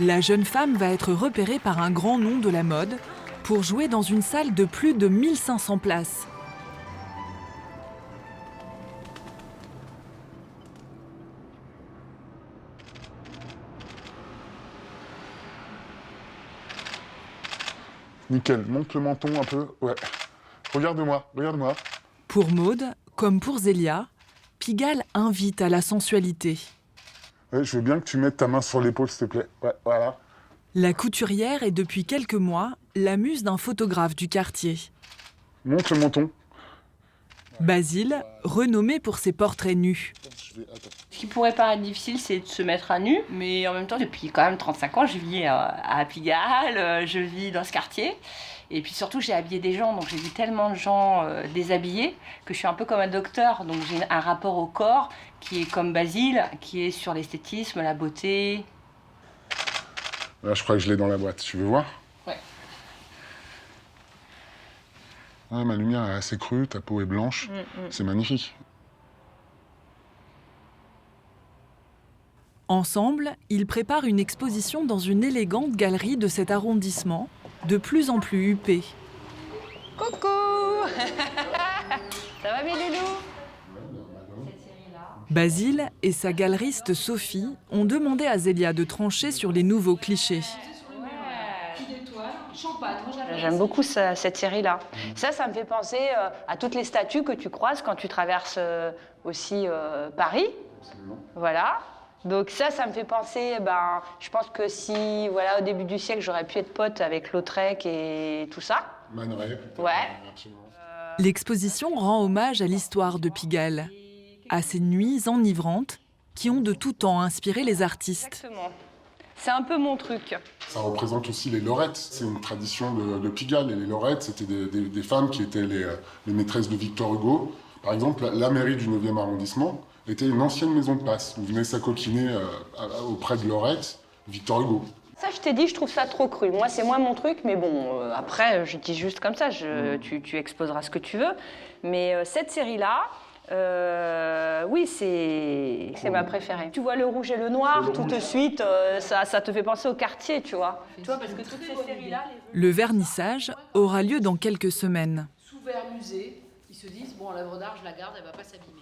La jeune femme va être repérée par un grand nom de la mode pour jouer dans une salle de plus de 1500 places. Nickel, monte le menton un peu, ouais. Regarde-moi, regarde-moi. Pour Maude, comme pour Zélia, Pigalle invite à la sensualité. Ouais, je veux bien que tu mettes ta main sur l'épaule, s'il te plaît. Ouais, voilà. La couturière est depuis quelques mois la muse d'un photographe du quartier. Monte le menton. Basile, renommé pour ses portraits nus. Ce qui pourrait paraître difficile, c'est de se mettre à nu, mais en même temps, depuis quand même 35 ans, je vis à Pigalle, je vis dans ce quartier. Et puis surtout, j'ai habillé des gens, donc j'ai vu tellement de gens déshabillés que je suis un peu comme un docteur. Donc j'ai un rapport au corps qui est comme Basile, qui est sur l'esthétisme, la beauté. Là, je crois que je l'ai dans la boîte. Tu veux voir? Ouais. Ouais, ma lumière est assez crue, ta peau est blanche. C'est magnifique. Ensemble, ils préparent une exposition dans une élégante galerie de cet arrondissement, de plus en plus huppé. Coucou. Ça va mes loulous? Basile et sa galeriste Sophie ont demandé à Zélia de trancher sur les nouveaux clichés. J'aime beaucoup cette série-là. Ça me fait penser à toutes les statues que tu croises quand tu traverses aussi Paris. Voilà. Donc ça me fait penser, je pense que si, voilà, au début du siècle, j'aurais pu être pote avec Lautrec et tout ça. Man Ray. Ouais. L'exposition rend hommage à l'histoire de Pigalle, à ces nuits enivrantes qui ont de tout temps inspiré les artistes. Exactement. C'est un peu mon truc. Ça représente aussi les laurettes. C'est une tradition de Pigalle. Et les laurettes, c'était des femmes qui étaient les maîtresses de Victor Hugo. Par exemple, la mairie du 9e arrondissement était une ancienne maison de passe. On venait s'acoquiner auprès de Laurette, Victor Hugo. Ça, je t'ai dit, je trouve ça trop cru. Moi, c'est moins mon truc, mais bon, après, je dis juste comme ça, tu exposeras ce que tu veux. Mais cette série-là, oui, c'est ma préférée. Tu vois le rouge et le noir, tout de suite, ça te fait penser au quartier, tu vois. Tu vois, parce que toutes ces séries-là... Le vernissage aura lieu dans quelques semaines. Sous verre musée, ils se disent, bon, l'œuvre d'art, je la garde, elle va pas s'abîmer.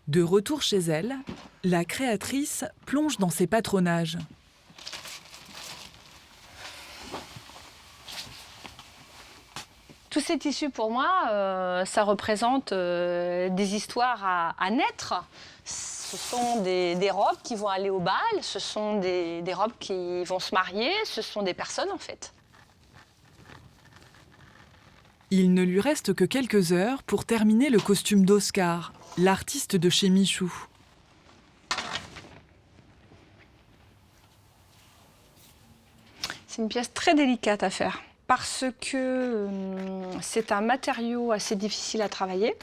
De retour chez elle, la créatrice plonge dans ses patronages. Tous ces tissus, pour moi, ça représente des histoires à naître. Ce sont des robes qui vont aller au bal, ce sont des robes qui vont se marier, ce sont des personnes, en fait. Il ne lui reste que quelques heures pour terminer le costume d'Oscar, l'artiste de chez Michou. C'est une pièce très délicate à faire parce que c'est un matériau assez difficile à travailler,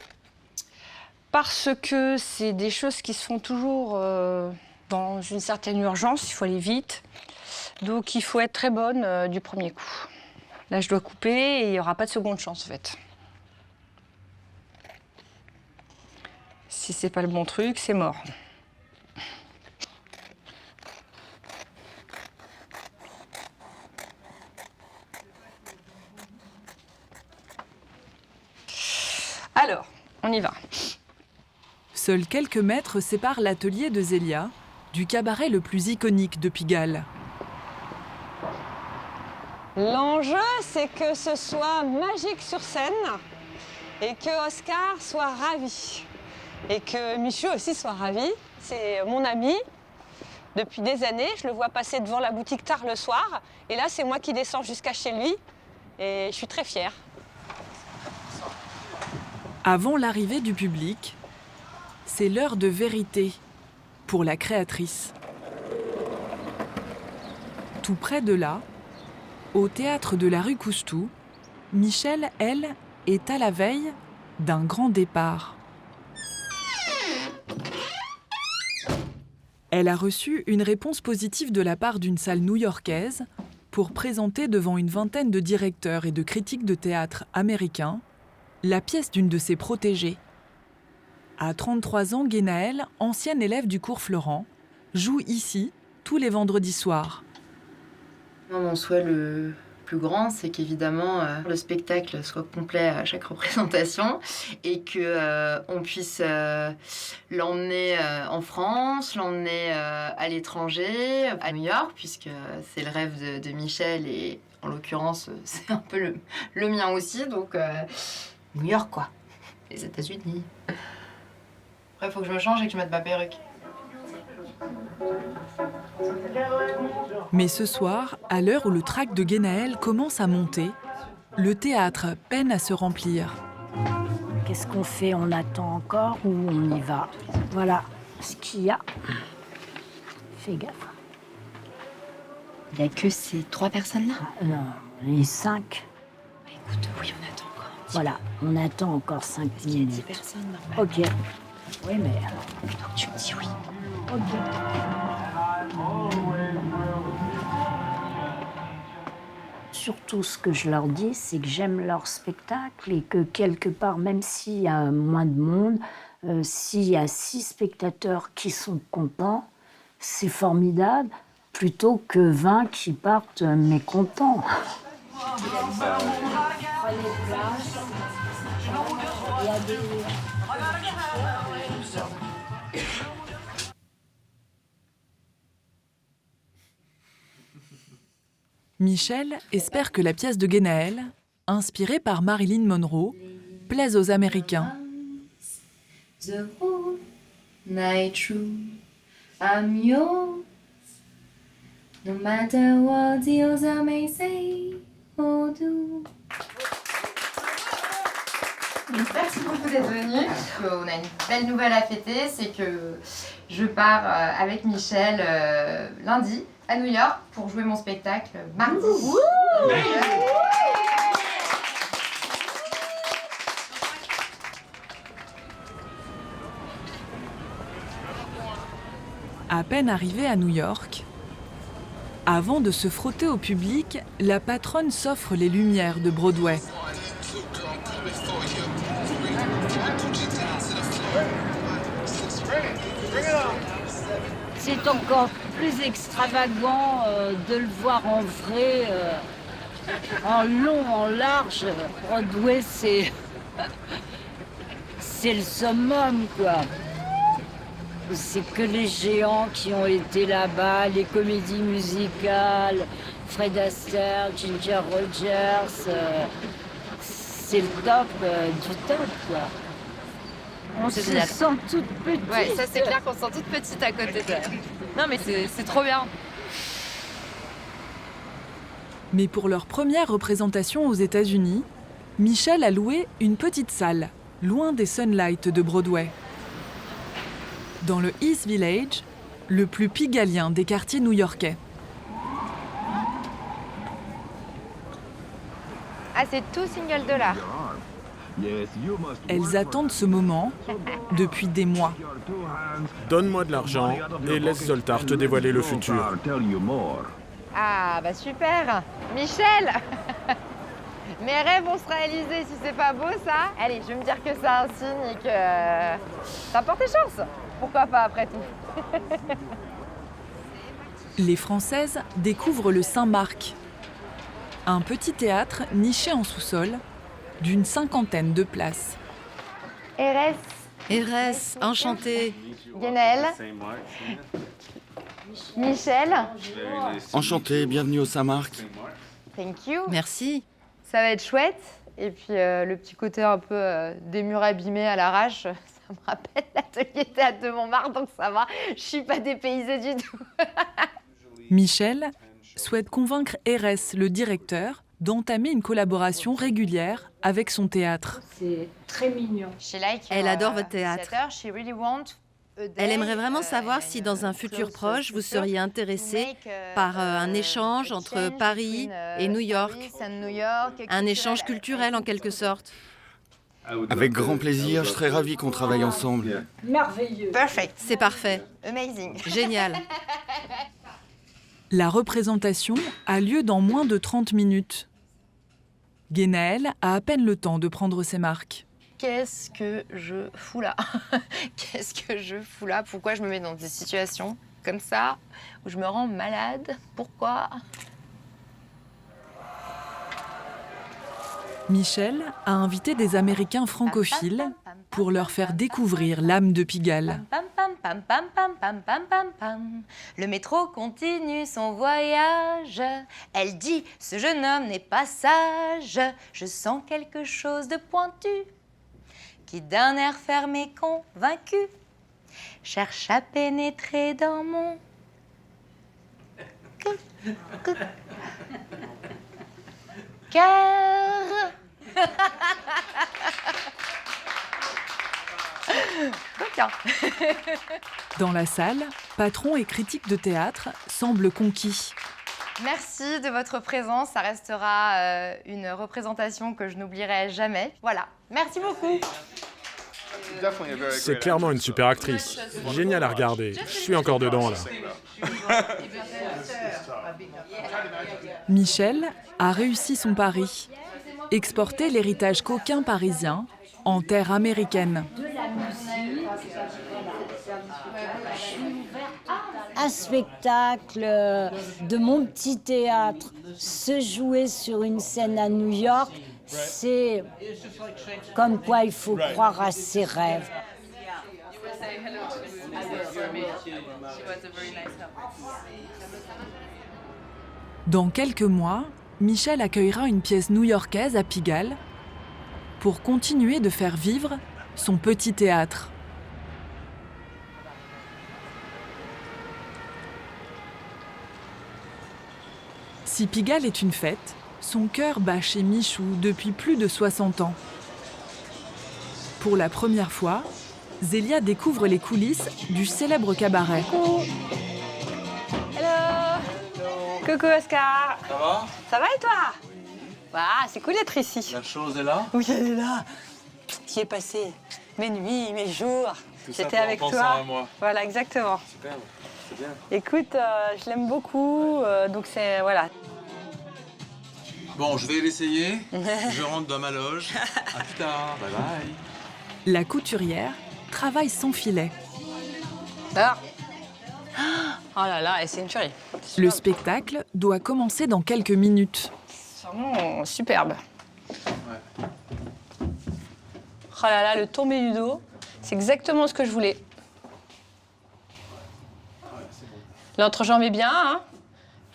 parce que c'est des choses qui se font toujours dans une certaine urgence, il faut aller vite, donc il faut être très bonne du premier coup. Là, je dois couper et il n'y aura pas de seconde chance, en fait. Si c'est pas le bon truc, c'est mort. Alors, on y va. Seuls quelques mètres séparent l'atelier de Zélia du cabaret le plus iconique de Pigalle. L'enjeu, c'est que ce soit magique sur scène et que Oscar soit ravi. et que Michou aussi soit ravi. C'est mon ami. Depuis des années, je le vois passer devant la boutique tard le soir. Et là, c'est moi qui descends jusqu'à chez lui. Et je suis très fière. Avant l'arrivée du public, c'est l'heure de vérité pour la créatrice. Tout près de là, au théâtre de la rue Coustou, Michel, elle, est à la veille d'un grand départ. Elle a reçu une réponse positive de la part d'une salle new-yorkaise pour présenter devant une vingtaine de directeurs et de critiques de théâtre américains la pièce d'une de ses protégées. À 33 ans, Guénaëlle, ancienne élève du cours Florent, joue ici tous les vendredis soirs. Mon souhait le plus grand, c'est qu'évidemment le spectacle soit complet à chaque représentation et qu'on puisse l'emmener en France, l'emmener à l'étranger, à New York, puisque c'est le rêve de Michel et en l'occurrence c'est un peu le mien aussi, donc New York quoi, les États-Unis. Après il faut que je me change et que je mette ma perruque. Mais ce soir, à l'heure où le trac de Guénaëlle commence à monter, le théâtre peine à se remplir. Qu'est-ce qu'on fait? On attend encore ou on y va? Voilà ce qu'il y a. Fais gaffe. Il n'y a que ces 3 personnes-là? Non, les 5. Écoute, oui, on attend encore. Voilà, on attend encore 5 minutes. Il y a 10 personnes normalement. Ok. Oui, mais... Donc tu me dis oui. Ok. Surtout, ce que je leur dis, c'est que j'aime leur spectacle et que quelque part, même s'il y a moins de monde, s'il y a 6 spectateurs qui sont contents, c'est formidable, plutôt que 20 qui partent mécontents. Prenez place. Il y a des... Michel espère que la pièce de Guénaëlle, inspirée par Marilyn Monroe, plaise aux Américains. The whole night through, I'm yours. No matter what the others may say or do. Merci beaucoup d'être venus. On a une belle nouvelle à fêter, c'est que je pars avec Michel lundi à New York pour jouer mon spectacle mardi. À peine arrivée à New York, avant de se frotter au public, la patronne s'offre les lumières de Broadway. C'est encore plus extravagant de le voir en vrai, en long, en large. Broadway, c'est le summum, quoi. C'est que les géants qui ont été là-bas, les comédies musicales, Fred Astaire, Ginger Rogers, c'est le top du top, quoi. On se sent toute petite. Ouais, ça c'est clair qu'on se sent toute petite à côté d'elle. Non mais c'est trop bien. Mais pour leur première représentation aux États-Unis, Michel a loué une petite salle, loin des Sunlight de Broadway. Dans le East Village, le plus pigalien des quartiers new-yorkais. Ah, c'est tout single $. Elles attendent ce moment depuis des mois. Donne-moi de l'argent et laisse Zoltar te dévoiler le futur. Ah, bah super. Michel. Mes rêves vont se réaliser si c'est pas beau, ça. Allez, je vais me dire que c'est un signe et que ça porte chance. Pourquoi pas, après tout. Les Françaises découvrent le Saint-Marc, un petit théâtre niché en sous-sol d'une 50aine de places. Erès, enchantée. Guénaëlle. Michel. Enchanté, bienvenue au Saint-Marc. Thank you. Merci. Ça va être chouette. Et puis le petit côté un peu des murs abîmés à l'arrache, Ça me rappelle l'atelier théâtre de Montmartre, donc ça va, je suis pas dépaysée du tout. Michel souhaite convaincre Erès, le directeur, d'entamer une collaboration régulière avec son théâtre. C'est très mignon. Elle adore votre théâtre. Elle aimerait vraiment savoir si dans un futur proche, vous seriez intéressé par un échange entre Paris et New York. Un échange culturel en quelque sorte. Avec grand plaisir, je serais ravi qu'on travaille ensemble. Merveilleux. C'est parfait. Génial. La représentation a lieu dans moins de 30 minutes. Guénaëlle a à peine le temps de prendre ses marques. Qu'est-ce que je fous là? Qu'est-ce que je fous là? Pourquoi je me mets dans des situations comme ça, où je me rends malade? Pourquoi? Michel a invité des Américains francophiles pour leur faire découvrir l'âme de Pigalle. Pam, pam, pam, pam, pam, pam, pam, pam, pam. Le métro continue son voyage. Elle dit, ce jeune homme n'est pas sage. Je sens quelque chose de pointu qui d'un air fermé convaincu cherche à pénétrer dans mon cœur. Dans la salle, patron et critique de théâtre semblent conquis. Merci de votre présence, ça restera une représentation que je n'oublierai jamais. Voilà, merci beaucoup. C'est clairement une super actrice. Génial à regarder. Je suis encore dedans, là. Michel a réussi son pari. Exporter l'héritage coquin parisien en terre américaine. Un spectacle de mon petit théâtre se jouer sur une scène à New York, c'est comme quoi il faut croire à ses rêves. Dans quelques mois, Michel accueillera une pièce new-yorkaise à Pigalle pour continuer de faire vivre son petit théâtre. Si Pigalle est une fête, son cœur bat chez Michou depuis plus de 60 ans. Pour la première fois, Zélia découvre les coulisses du célèbre cabaret. Hello. Coucou Oscar. Ça va? Ça va et toi? Waouh, c'est cool d'être ici. La chose est là? Oui, elle est là. J'y ai passé mes nuits, mes jours. Tout ça J'étais en avec pensant toi. à moi. Voilà, exactement. Super, c'est bien. Écoute, je l'aime beaucoup, donc c'est voilà. Bon, je vais l'essayer. Je rentre dans ma loge. À plus tard. Bye bye. La couturière travaille sans filet. Ah. Oh là là, et c'est une tuerie. Le spectacle doit commencer dans quelques minutes. C'est vraiment superbe. Ouais. Oh là là, le tombé du dos, c'est exactement ce que je voulais. L'entrejambe est bien, hein?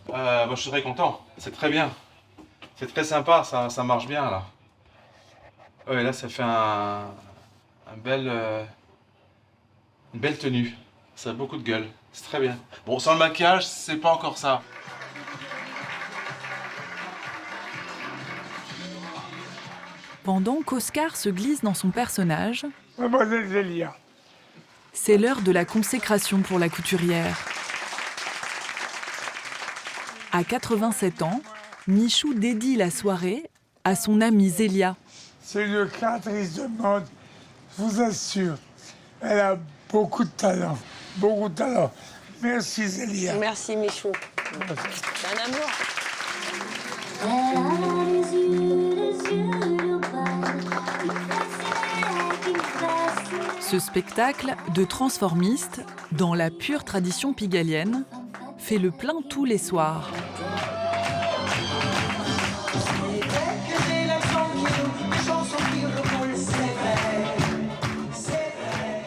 Je suis très content. C'est très bien. C'est très sympa, ça marche bien là. Ouais, là ça fait une belle tenue. Ça a beaucoup de gueule. C'est très bien. Bon, sans le maquillage, c'est pas encore ça. Pendant qu'Oscar se glisse dans son personnage, Mademoiselle Zélia. C'est l'heure de la consécration pour la couturière. À 87 ans, Michou dédie la soirée à son amie Zélia. C'est une créatrice de mode, je vous assure. Elle a beaucoup de talent, beaucoup de talent. Merci Zélia. Merci Michou. C'est un amour. Ce spectacle de transformiste, dans la pure tradition pigalienne, fait le plein tous les soirs.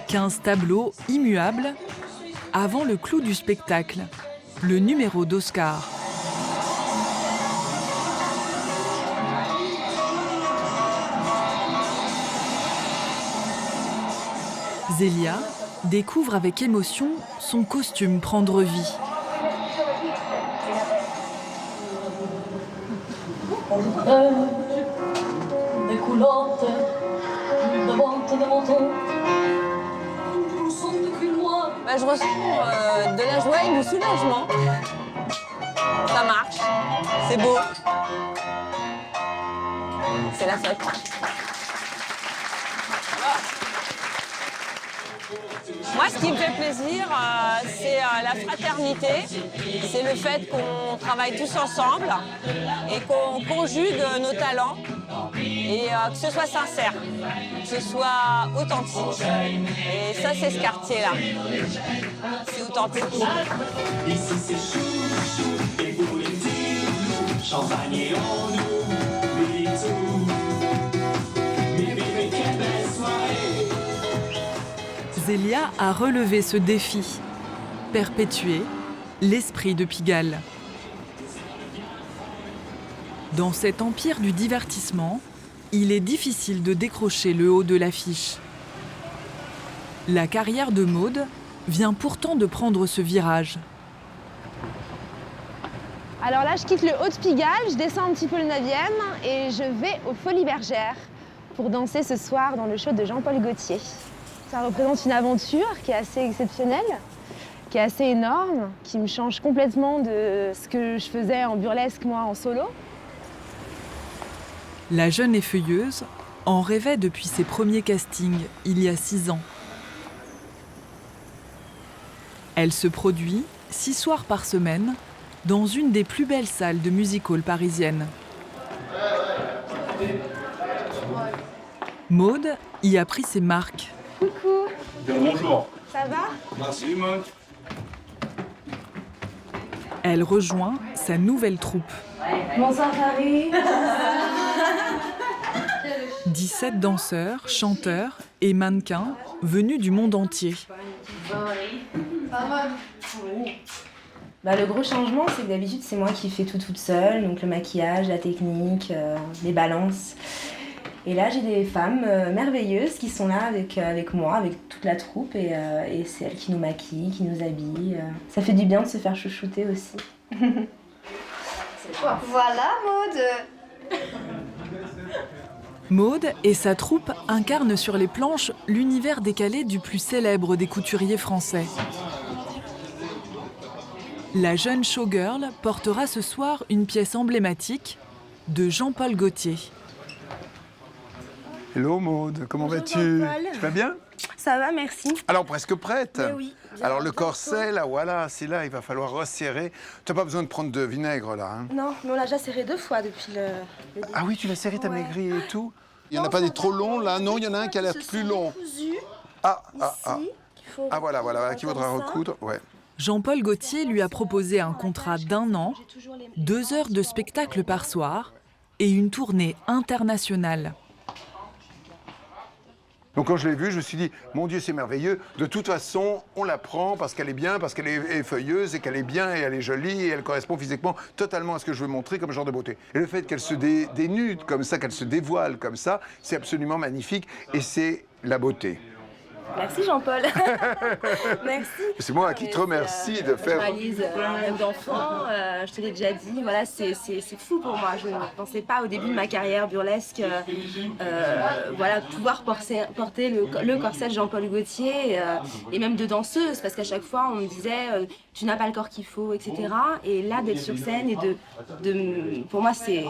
« 15 tableaux immuables avant le clou du spectacle, le numéro d'Oscar. Zélia découvre avec émotion son costume prendre vie. Découlante, de menton. Je ressens de la joie et du soulagement. Ça marche, c'est beau. C'est la fête. Moi, ce qui me fait plaisir, c'est la fraternité. C'est le fait qu'on travaille tous ensemble et qu'on conjugue nos talents et que ce soit sincère, que ce soit authentique. Et ça, c'est ce quartier-là. C'est authentique. Ici, c'est chou et politique. Champagne et on oublie tout. Mais quelle belle soirée. Zélia a relevé ce défi, perpétuer l'esprit de Pigalle. Dans cet empire du divertissement, il est difficile de décrocher le haut de l'affiche. La carrière de Maude vient pourtant de prendre ce virage. Alors là, je quitte le haut de Pigalle, je descends un petit peu le 9e et je vais aux Folies Bergères pour danser ce soir dans le show de Jean-Paul Gaultier. Ça représente une aventure qui est assez exceptionnelle, qui est assez énorme, qui me change complètement de ce que je faisais en burlesque, moi, en solo. La jeune effeuilleuse en rêvait depuis ses premiers castings, il y a 6 ans. Elle se produit 6 soirs par semaine dans une des plus belles salles de music-hall parisiennes. Maude y a pris ses marques. Coucou. Bonjour. Ça va? Merci, Maude. Elle rejoint sa nouvelle troupe. Bonsoir Paris. 17 danseurs, chanteurs et mannequins venus du monde entier. Le gros changement, c'est que d'habitude, c'est moi qui fais tout toute seule, donc le maquillage, la technique, les balances. Et là, j'ai des femmes merveilleuses qui sont là avec moi, avec toute la troupe, et c'est elles qui nous maquillent, qui nous habillent. Ça fait du bien de se faire chouchouter aussi. Voilà, Maude. Maude et sa troupe incarnent sur les planches l'univers décalé du plus célèbre des couturiers français. La jeune showgirl portera ce soir une pièce emblématique de Jean-Paul Gaultier. Hello Maude, comment vas-tu? Tu vas bien? Ça va, merci. Alors presque prête. Mais oui. Alors le corset, là, voilà, c'est là, il va falloir resserrer. Tu n'as pas besoin de prendre de vinaigre, là. Hein? Non, mais on l'a déjà serré 2 fois depuis le début. Ah oui, tu l'as serré, t'as maigri et tout? Il n'y en a pas des trop longs, là? Non, il y en a un qui a l'air plus long. Ah, voilà, qui voudra recoudre, ouais. Jean-Paul Gaultier lui a proposé un contrat d'1 an, 2 heures de spectacle par soir et une tournée internationale. Donc quand je l'ai vue, je me suis dit, mon Dieu, c'est merveilleux. De toute façon, on la prend parce qu'elle est bien, parce qu'elle est feuilleuse et qu'elle est bien et elle est jolie et elle correspond physiquement totalement à ce que je veux montrer comme genre de beauté. Et le fait qu'elle se dénude comme ça, qu'elle se dévoile comme ça, c'est absolument magnifique et c'est la beauté. Merci Jean-Paul. Merci. C'est moi qui te remercie de faire... Je réalise un rêve d'enfant, je te l'ai déjà dit, voilà, c'est fou pour moi. Je ne pensais pas au début de ma carrière burlesque voilà, pouvoir porter le corset de Jean-Paul Gaultier et même de danseuse, parce qu'à chaque fois on me disait tu n'as pas le corps qu'il faut, etc. Et là d'être sur scène et pour moi c'est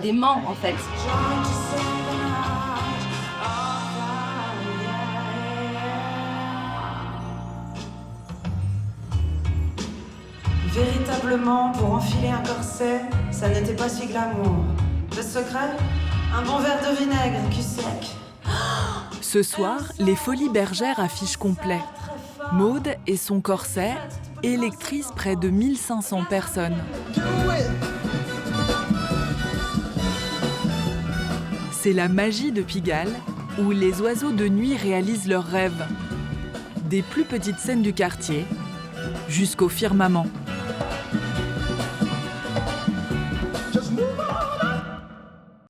dément en fait. Véritablement, pour enfiler un corset, ça n'était pas si glamour. Le secret, un bon verre de vinaigre cul sec. Ce soir, les Folies Bergères affichent complet. Maude et son corset électrisent près de 1500 personnes. C'est la magie de Pigalle, où les oiseaux de nuit réalisent leurs rêves. Des plus petites scènes du quartier jusqu'au firmament.